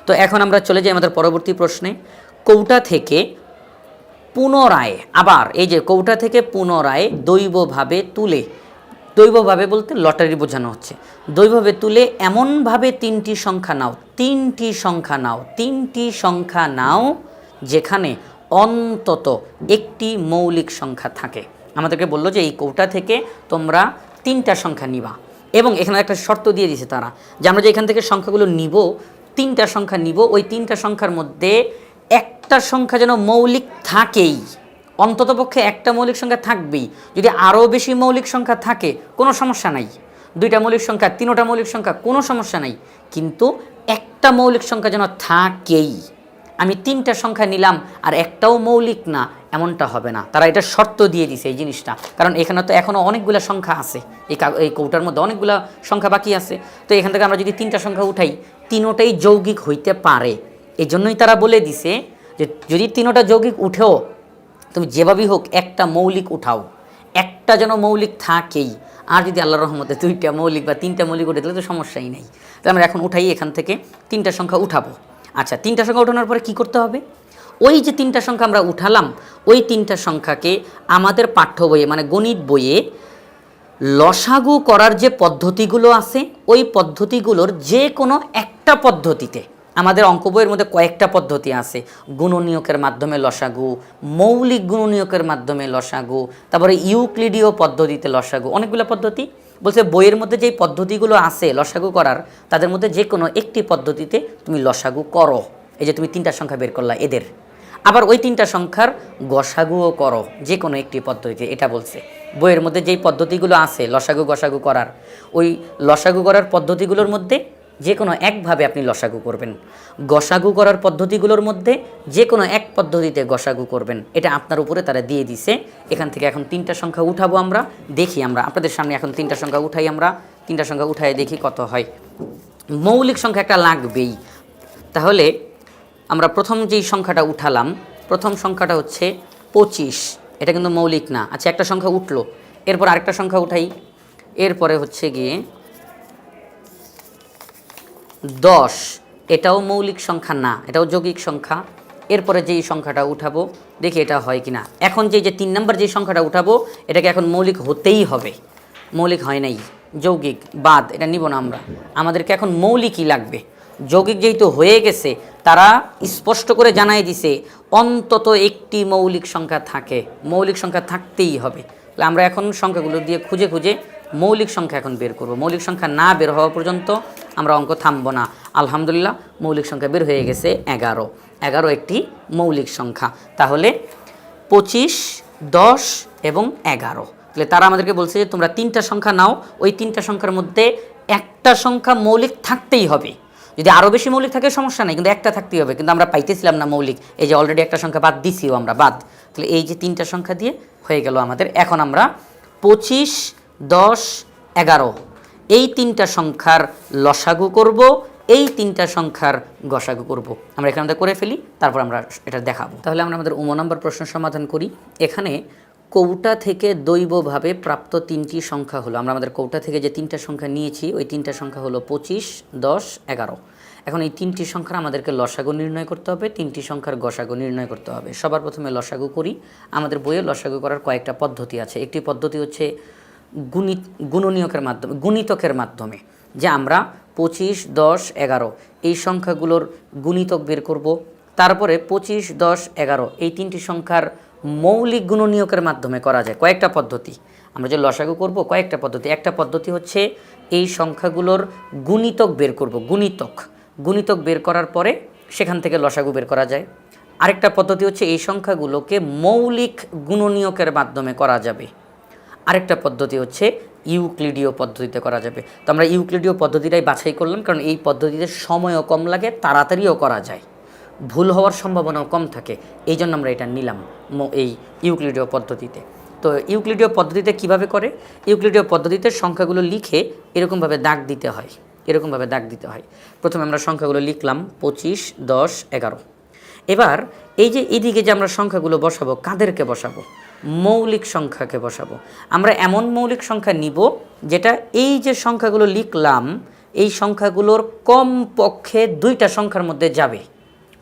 তো এখন আমরা চলে যাই আমাদের পরবর্তী প্রশ্নে। কৌটা থেকে পুনরায়, আবার এই যে কৌটা থেকে পুনরায় দৈবভাবে তুলে, দৈবভাবে বলতে লটারি বোঝানো হচ্ছে, দৈবভাবে তুলে এমনভাবে 3টি সংখ্যা নাও, 3টি সংখ্যা নাও, 3টি সংখ্যা নাও যেখানে অন্তত একটি মৌলিক সংখ্যা থাকে। আমাদেরকে বললো যে এই কৌটা থেকে তোমরা 3টা সংখ্যা নিবা, এবং এখানে একটা শর্ত দিয়ে দিয়েছে তারা যে আমরা যে এখান থেকে সংখ্যাগুলো নিব, 3টা সংখ্যা নিব, ওই 3টা সংখ্যার মধ্যে একটা সংখ্যা যেন মৌলিক থাকেই, অন্ততপক্ষে একটা মৌলিক সংখ্যা থাকবেই। যদি আরও বেশি মৌলিক সংখ্যা থাকে কোনো সমস্যা নাই, 2টা মৌলিক সংখ্যা, 3টা মৌলিক সংখ্যা, কোনো সমস্যা নাই, কিন্তু একটা মৌলিক সংখ্যা যেন থাকেই। আমি 3টা সংখ্যা নিলাম আর একটাও মৌলিক না, এমনটা হবে না। তারা এটা শর্ত দিয়ে দিছে এই জিনিসটা, কারণ এখানে তো এখনও অনেকগুলো সংখ্যা আছে, এই কৌটার মধ্যে অনেকগুলো সংখ্যা বাকি আছে। তো এখান থেকে আমরা যদি 3টা সংখ্যা উঠাই, 3টাই যৌগিক হইতে পারে। এই জন্যই তারা বলে দিছে যে যদি 3টা যৌগিক উঠেও তুমি যেভাবেই হোক একটা মৌলিক উঠাও, একটা যেন মৌলিক থাকেই। আর যদি আল্লাহর রহমতে 2টা মৌলিক বা 3টা মৌলিক উঠে তাহলে তো সমস্যাই নেই। তো আমরা এখন উঠাই, এখান থেকে 3টা সংখ্যা উঠাবো। আচ্ছা, 3টা সংখ্যা উঠানোর পরে কী করতে হবে? ওই যে 3টা সংখ্যা আমরা উঠালাম, ওই 3টা সংখ্যাকে আমাদের পাঠ্য বইয়ে মানে গণিত বইয়ে লসাগু করার যে পদ্ধতিগুলো আছে, ওই পদ্ধতিগুলোর যে কোনো একটা পদ্ধতিতে, আমাদের অঙ্ক বইয়ের মধ্যে কয়েকটা পদ্ধতি আছে, গুণনীয়কের মাধ্যমে লসাগু, মৌলিক গুণনীয়কের মাধ্যমে লসাগু, তারপরে ইউক্লিডীয় পদ্ধতিতে লসাগু, অনেকগুলো পদ্ধতি। বলছে বইয়ের মধ্যে যেই পদ্ধতিগুলো আছে লসাগু করার, তাদের মধ্যে যে কোনো একটি পদ্ধতিতে তুমি লসাগু করো। এই যে তুমি 3টা সংখ্যা বের করলা এদের, আবার ওই 3টা সংখ্যার গসাগুও করো যে কোনো একটি পদ্ধতিতে, এটা বলছে। বইয়ের মধ্যে যেই পদ্ধতিগুলো আছে লসাগু গসাগু করার, ওই লসাগু করার পদ্ধতিগুলোর মধ্যে যে কোনো একভাবে আপনি লসাগু করবেন। গসাগু করার পদ্ধতিগুলোর মধ্যে যে কোনো এক পদ্ধতিতে গসাগু করবেন। এটা আপনার উপরে তারা দিয়ে দিছে। এখান থেকে এখন 3টা সংখ্যা উঠাবো আমরা, দেখি আমরা আপনাদের সামনে এখন 3টা সংখ্যা উঠাই, আমরা 3টা সংখ্যা উঠাই দেখি কত হয়। মৌলিক সংখ্যা একটা লাগবেই। তাহলে আমরা প্রথম যেই সংখ্যাটা উঠালাম, প্রথম সংখ্যাটা হচ্ছে 25, এটা কিন্তু মৌলিক না। আচ্ছা, একটা সংখ্যা উঠলো, এরপর আরেকটা সংখ্যা উঠাই, এরপরে হচ্ছে গিয়ে 10, এটাও মৌলিক সংখ্যা না, এটাও যৌগিক সংখ্যা। এরপরে যেই সংখ্যাটা উঠাবো দেখি এটা হয় কি না। এখন যে 3 নম্বর যেই সংখ্যাটা উঠাবো এটাকে এখন মৌলিক হতেই হবে, মৌলিক হয় নাই, যৌগিক বাদ, এটা নিব না আমরা, আমাদেরকে এখন মৌলিকই লাগবে। যৌগিক যেহেতু হয়ে গেছে, তারা স্পষ্ট করে জানাই দিছে অন্তত একটি মৌলিক সংখ্যা থাকে, মৌলিক সংখ্যা থাকতেই হবে। তাহলে আমরা এখন সংখ্যাগুলো দিয়ে খুঁজে খুঁজে মৌলিক সংখ্যা এখন বের করব। মৌলিক সংখ্যা না বের হওয়া পর্যন্ত আমরা অঙ্ক থামবো না। আলহামদুলিল্লাহ মৌলিক সংখ্যা বের হয়ে গেছে 11। 11 একটি মৌলিক সংখ্যা। তাহলে 25, 10 এবং 11। তাহলে তারা আমাদেরকে বলছে যে তোমরা 3টা সংখ্যা নাও, ওই 3টা সংখ্যার মধ্যে একটা সংখ্যা মৌলিক থাকতেই হবে। যদি আরও বেশি মৌলিক থাকে সমস্যা নেই, কিন্তু একটা থাকতেই হবে। কিন্তু আমরা পাইতেছিলাম না মৌলিক, এই যে অলরেডি একটা সংখ্যা বাদ দিছিও আমরা, বাদ। তাহলে এই যে 3টা সংখ্যা দিয়ে হয়ে গেল আমাদের। এখন আমরা 25, 10, 11 এই 3টা সংখ্যার লসাগু করব, এই 3টা সংখ্যার গসাগু করব। আমরা এখানে করে ফেলি, তারপর আমরা এটা দেখাবো। তাহলে আমরা আমাদের নম্বর প্রশ্ন সমাধান করি। এখানে কৌটা থেকে দৈবভাবে প্রাপ্ত 3টি সংখ্যা হলো, আমরা আমাদের কৌটা থেকে যে 3টা সংখ্যা নিয়েছি ওই 3টা সংখ্যা হলো 25, 10, 11। এখন এই 3টি সংখ্যার আমাদেরকে লসাগু নির্ণয় করতে হবে, 3টি সংখ্যার গসাগু নির্ণয় করতে হবে। সবার প্রথমে লসাগু করি। আমাদের বইয়ে লসাগু করার কয়েকটা পদ্ধতি আছে। একটি পদ্ধতি হচ্ছে গুণনীয়কের মাধ্যমে, গুণিতকের মাধ্যমে, যে আমরা 25, 10, 11 এই সংখ্যাগুলোর গুণিতক বের করব। তারপরে 25, 10, 11 এই 3টি সংখ্যার মৌলিক গুণনীয়কের মাধ্যমে করা যায়। কয়েকটা পদ্ধতি, আমরা যে লসাগু করব কয়েকটা পদ্ধতি। একটা পদ্ধতি হচ্ছে এই সংখ্যাগুলোর গুণিতক বের করব, গুণিতক বের করার পরে সেখান থেকে লসাগু বের করা যায়। আরেকটা পদ্ধতি হচ্ছে এই সংখ্যাগুলোকে মৌলিক গুণনীয়কের মাধ্যমে করা যাবে। আরেকটা পদ্ধতি হচ্ছে ইউক্লিডীয় পদ্ধতিতে করা যাবে। তো আমরা ইউক্লিডীয় পদ্ধতিটাই বাছাই করলাম, কারণ এই পদ্ধতিতে সময়ও কম লাগে, তাড়াতাড়িও করা যায়, ভুল হওয়ার সম্ভাবনাও কম থাকে। এই জন্য আমরা এটা নিলাম এই ইউক্লিডীয় পদ্ধতিতে। তো ইউক্লিডীয় পদ্ধতিতে কিভাবে করে? ইউক্লিডীয় পদ্ধতিতে সংখ্যাগুলো লিখে এরকমভাবে দাগ দিতে হয়, প্রথমে আমরা সংখ্যাগুলো লিখলাম 25, 10, 11। এবার এই যে এদিকে যে আমরা সংখ্যাগুলো বসাবো, কাদেরকে বসাবো? মৌলিক সংখ্যাকে বসাবো। আমরা এমন মৌলিক সংখ্যা নিব যেটা এই যে সংখ্যাগুলো লিখলাম এই সংখ্যাগুলোর কমপক্ষে দুইটা সংখ্যার মধ্যে যাবে,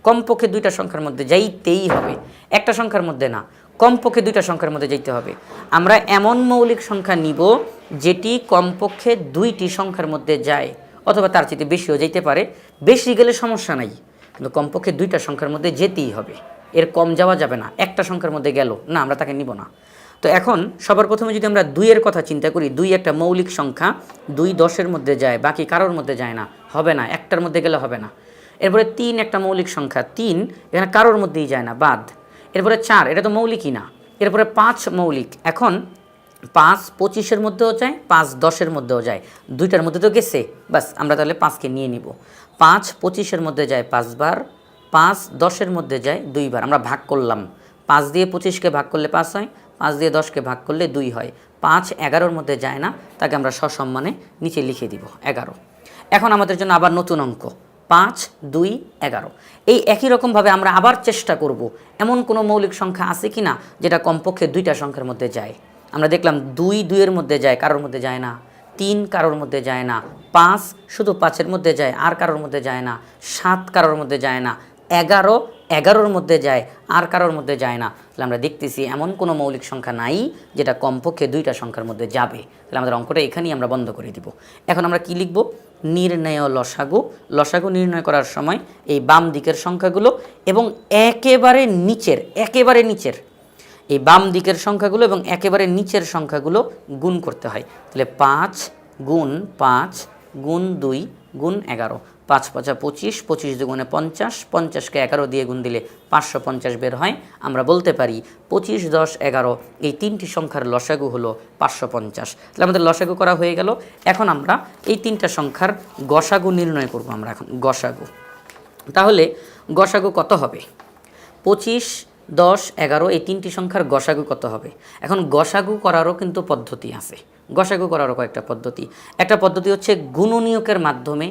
কমপক্ষে দুইটা সংখ্যার মধ্যে যাইতেই হবে, একটা সংখ্যার মধ্যে না, কমপক্ষে দুইটা সংখ্যার মধ্যে যেতে হবে। আমরা এমন মৌলিক সংখ্যা নিব যেটি কমপক্ষে দুইটি সংখ্যার মধ্যে যায়, অথবা তার চেয়ে বেশিও যেতে পারে, বেশি গেলে সমস্যা নাই, কিন্তু কমপক্ষে দুইটা সংখ্যার মধ্যে যেতেই হবে, এর কম যাওয়া যাবে না। একটা সংখ্যার মধ্যে গেল না, আমরা তাকে নিব না। তো এখন সবার প্রথমে যদি আমরা 2-এর কথা চিন্তা করি, 2 একটা মৌলিক সংখ্যা, 2 10-এর মধ্যে যায়, বাকি কারোর মধ্যে যায় না, হবে না, একটার মধ্যে গেলে হবে না। এরপরে 3 একটা মৌলিক সংখ্যা, 3 এখানে কারোর মধ্যেই যায় না, বাদ। এরপরে 4 এটা তো মৌলিকই না। এরপরে 5 মৌলিক, এখন 5 25-এর মধ্যেও যায়, 5 10-এর মধ্যেও যায়, দুইটার মধ্যে তো গেছে, বাস আমরা তাহলে 5কে নিয়ে নিব। 5 25-এর মধ্যে যায় 5 বার, 5 10-এর মধ্যে যায় 2 বার। আমরা ভাগ করলাম, 5 দিয়ে 25-কে ভাগ করলে 5 হয়, 5 দিয়ে 10-কে ভাগ করলে 2 হয়। 5 11-র মধ্যে যায় না, তাকে আমরা সসম্মানে নিচে লিখে দিব 11। এখন আমাদের জন্য আবার নতুন অঙ্ক 5 2 11। এই একই রকমভাবে আমরা আবার চেষ্টা করব এমন কোনো মৌলিক সংখ্যা আছে কি না যেটা কমপক্ষে দুইটা সংখ্যার মধ্যে যায়। আমরা দেখলাম 2 2-এর মধ্যে যায়, কারোর মধ্যে যায় না, 3 কারোর মধ্যে যায় না, 5 শুধু 5-এর মধ্যে যায়, আর কারোর মধ্যে যায় না, 7 কারোর মধ্যে যায় না, 11 11-র মধ্যে যায়, আর কারোর মধ্যে যায় না। তাহলে আমরা দেখতেছি এমন কোনো মৌলিক সংখ্যা নাই যেটা কমপক্ষে দুইটা সংখ্যার মধ্যে যাবে। তাহলে আমাদের অঙ্কটা এখানেই আমরা বন্ধ করে দিব। এখন আমরা কি লিখব? নির্ণয় লসাগু। লসাগু নির্ণয় করার সময় এই বাম দিকের সংখ্যাগুলো এবং একেবারে নিচের এই বাম দিকের সংখ্যাগুলো এবং একেবারে নিচের সংখ্যাগুলো গুণ করতে হয়। তাহলে 5 গুণ 5 গুণ 2 গুণ 11, 5 5 25, 25 দুগুণে 50, 50-কে 11 দিয়ে গুণ দিলে 550 বের হয়। আমরা বলতে পারি 25 10 11 এই তিনটি সংখ্যার লসাগু হলো 550। তাহলে আমাদের লসাগু করা হয়ে গেল। এখন আমরা এই তিনটা সংখ্যার গসাগু নির্ণয় করব। আমরা এখন গসাগু, তাহলে গসাগু কত হবে? 25 10 11 এই তিনটি সংখ্যার গসাগু কত হবে? এখন গসাগু করারও কিন্তু পদ্ধতি আছে, গসাগু করারও কয়েকটা পদ্ধতি। একটা পদ্ধতি হচ্ছে গুণনীয়কের মাধ্যমে,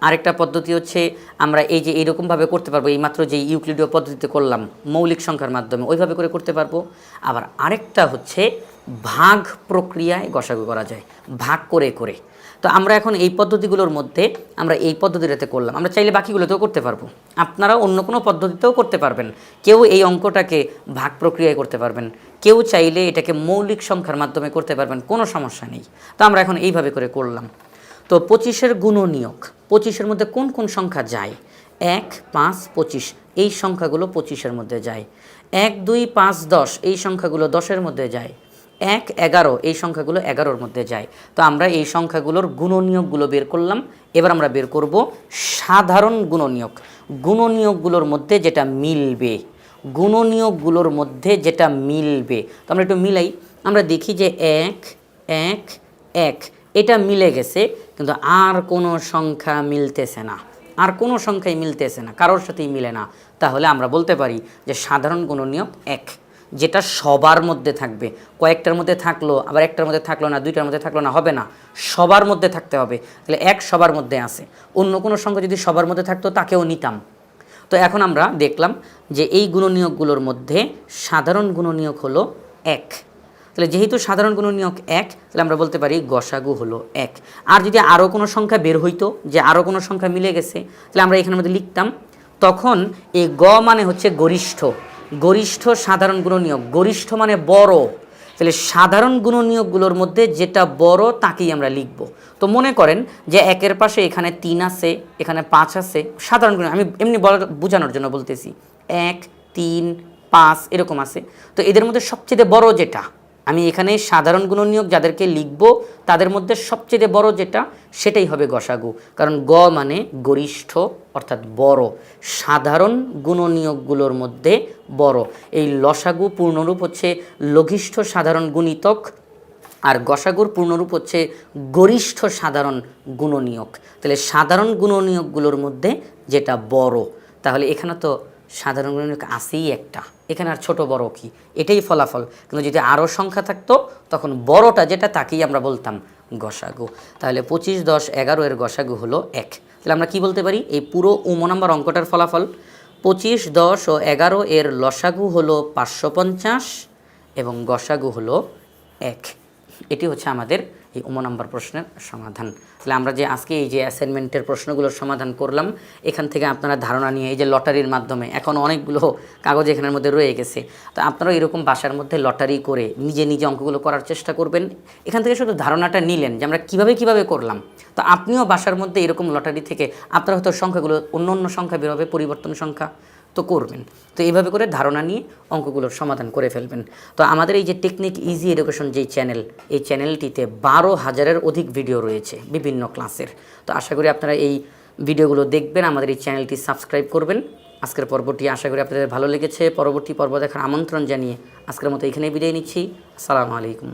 আরেকটা পদ্ধতি হচ্ছে আমরা এই যে এইরকমভাবে করতে পারবো, এইমাত্র যে ইউক্লিডীয় পদ্ধতিতে করলাম মৌলিক সংখ্যার মাধ্যমে, ওইভাবে করে করতে পারবো। আবার আরেকটা হচ্ছে ভাগ প্রক্রিয়ায় গসাগু করা যায়, ভাগ করে করে। তো আমরা এখন এই পদ্ধতিগুলোর মধ্যে আমরা এই পদ্ধতিটাতে করলাম, আমরা চাইলে বাকিগুলোতেও করতে পারবো, আপনারা অন্য কোনো পদ্ধতিতেও করতে পারবেন। কেউ এই অঙ্কটাকে ভাগ প্রক্রিয়ায় করতে পারবেন, কেউ চাইলে এটাকে মৌলিক সংখ্যার মাধ্যমে করতে পারবেন, কোনো সমস্যা নেই। তো আমরা এখন এইভাবে করে করলাম। তো 25-এর গুণনীয়ক, 25-এর মধ্যে কোন কোন সংখ্যা যায়? 1 5 25 এই সংখ্যাগুলো 25-এর মধ্যে যায়। 1 2 5 10 এই সংখ্যাগুলো 10-এর মধ্যে যায়। 1 11 এই সংখ্যাগুলো 11-র মধ্যে যায়। তো আমরা এই সংখ্যাগুলোর গুণনীয়কগুলো বের করলাম। এবার আমরা বের করব সাধারণ গুণনীয়ক, গুণনীয়কগুলোর মধ্যে যেটা মিলবে, গুণনীয়কগুলোর মধ্যে যেটা মিলবে। তো আমরা একটু মিলাই, আমরা দেখি যে 1 1 1 এটা মিলে গেছে, কিন্তু আর কোনো সংখ্যা মিলতেছে না, আর কোনো সংখ্যাই মিলতেছে না, কারোর সাথেই মিলে না। তাহলে আমরা বলতে পারি যে সাধারণ গুণনীয়ক 1, যেটা সবার মধ্যে থাকবে। কয়েকটার মধ্যে থাকলো, আবার একটার মধ্যে থাকলো না, দুইটার মধ্যে থাকলো না, হবে না, সবার মধ্যে থাকতে হবে। তাহলে 1 সবার মধ্যে আছে, অন্য কোনো সংখ্যা যদি সবার মধ্যে থাকতো তাকেও নিতাম। তো এখন আমরা দেখলাম যে এই গুণনীয়কগুলোর মধ্যে সাধারণ গুণনীয়ক হলো 1। তাহলে যেহেতু সাধারণ গুণনীয়ক 1, তাহলে আমরা বলতে পারি গসাগু হলো 1। আর যদি আরও কোনো সংখ্যা বের হইতো, যে আরও কোনো সংখ্যা মিলে গেছে, তাহলে আমরা এখানের মধ্যে লিখতাম, তখন এই গ মানে হচ্ছে গরিষ্ঠ, গরিষ্ঠ সাধারণ গুণনীয়ক, গরিষ্ঠ মানে বড়। তাহলে সাধারণ গুণনীয়কগুলোর মধ্যে যেটা বড় তাকেই আমরা লিখব। তো মনে করেন যে 1-এর পাশে এখানে 3 আছে, এখানে 5 আছে, সাধারণ গুণ, আমি এমনি বোঝানোর জন্য বলতেছি, 1 3 5 এরকম আছে। তো এদের মধ্যে সবচেয়ে বড় যেটা, আমি এখানে সাধারণ গুণনীয়ক যাদেরকে লিখব তাদের মধ্যে সবচেয়ে বড় যেটা, সেটাই হবে গসাগু। কারণ গ মানে গরিষ্ঠ অর্থাৎ বড়, সাধারণ গুণনীয়কগুলোর মধ্যে বড়। এই লসাগু পূর্ণরূপ হচ্ছে লঘিষ্ঠ সাধারণ গুণিতক, আর গসাগুর পূর্ণরূপ হচ্ছে গরিষ্ঠ সাধারণ গুণনীয়ক। তাহলে সাধারণ গুণনীয়কগুলোর মধ্যে যেটা বড়, তাহলে এখানে তো সাধারণ গুণনীয়ক আছেই একটা, এখানে আর ছোট বড় কি, এটাই ফলাফল। কিন্তু যদি আরও সংখ্যা থাকতো তখন বড়টা যেটা তাকেই আমরা বলতাম গসাগু। তাহলে 25 10 11 এর গসাগু হলো 1। তাহলে আমরা কি বলতে পারি, এই পুরো নাম্বার অঙ্কটার ফলাফল 25, 10 ও 11 এর লসাগু হলো 550 এবং গসাগু হলো 1। এটি হচ্ছে আমাদের এই নম্বর প্রশ্নের সমাধান। তাহলে আমরা যে আজকে এই যে অ্যাসাইনমেন্টের প্রশ্নগুলোর সমাধান করলাম, এখান থেকে আপনারা ধারণা নিয়ে এই যে লটারির মাধ্যমে এখন অনেকগুলো কাগজ এখানের মধ্যে রয়ে গেছে, তো আপনারাও এরকম বাসার মধ্যে লটারি করে নিজে নিজে অঙ্কগুলো করার চেষ্টা করবেন। এখান থেকে শুধু ধারণাটা নিলেন যে আমরা কীভাবে করলাম, তো আপনিও বাসার মধ্যে এরকম লটারি থেকে আপনার হয়তো সংখ্যাগুলো অন্য সংখ্যা বেরোবে, পরিবর্তন সংখ্যা, তো করবেন। তো এইভাবে করে ধারণা নিয়ে অঙ্কগুলোর সমাধান করে ফেলবেন। তো আমাদের এই যে টেকনিক ইজি এডুকেশন যেই চ্যানেল, এই চ্যানেলটিতে 12,000-এর অধিক ভিডিও রয়েছে বিভিন্ন ক্লাসের। তো আশা করি আপনারা এই ভিডিওগুলো দেখবেন, আমাদের এই চ্যানেলটি সাবস্ক্রাইব করবেন। আজকের পর্বটি আশা করি আপনাদের ভালো লেগেছে। পরবর্তী পর্ব দেখার আমন্ত্রণ জানিয়ে আজকের মতো এখানেই বিদায় নিচ্ছি। আসসালামু আলাইকুম।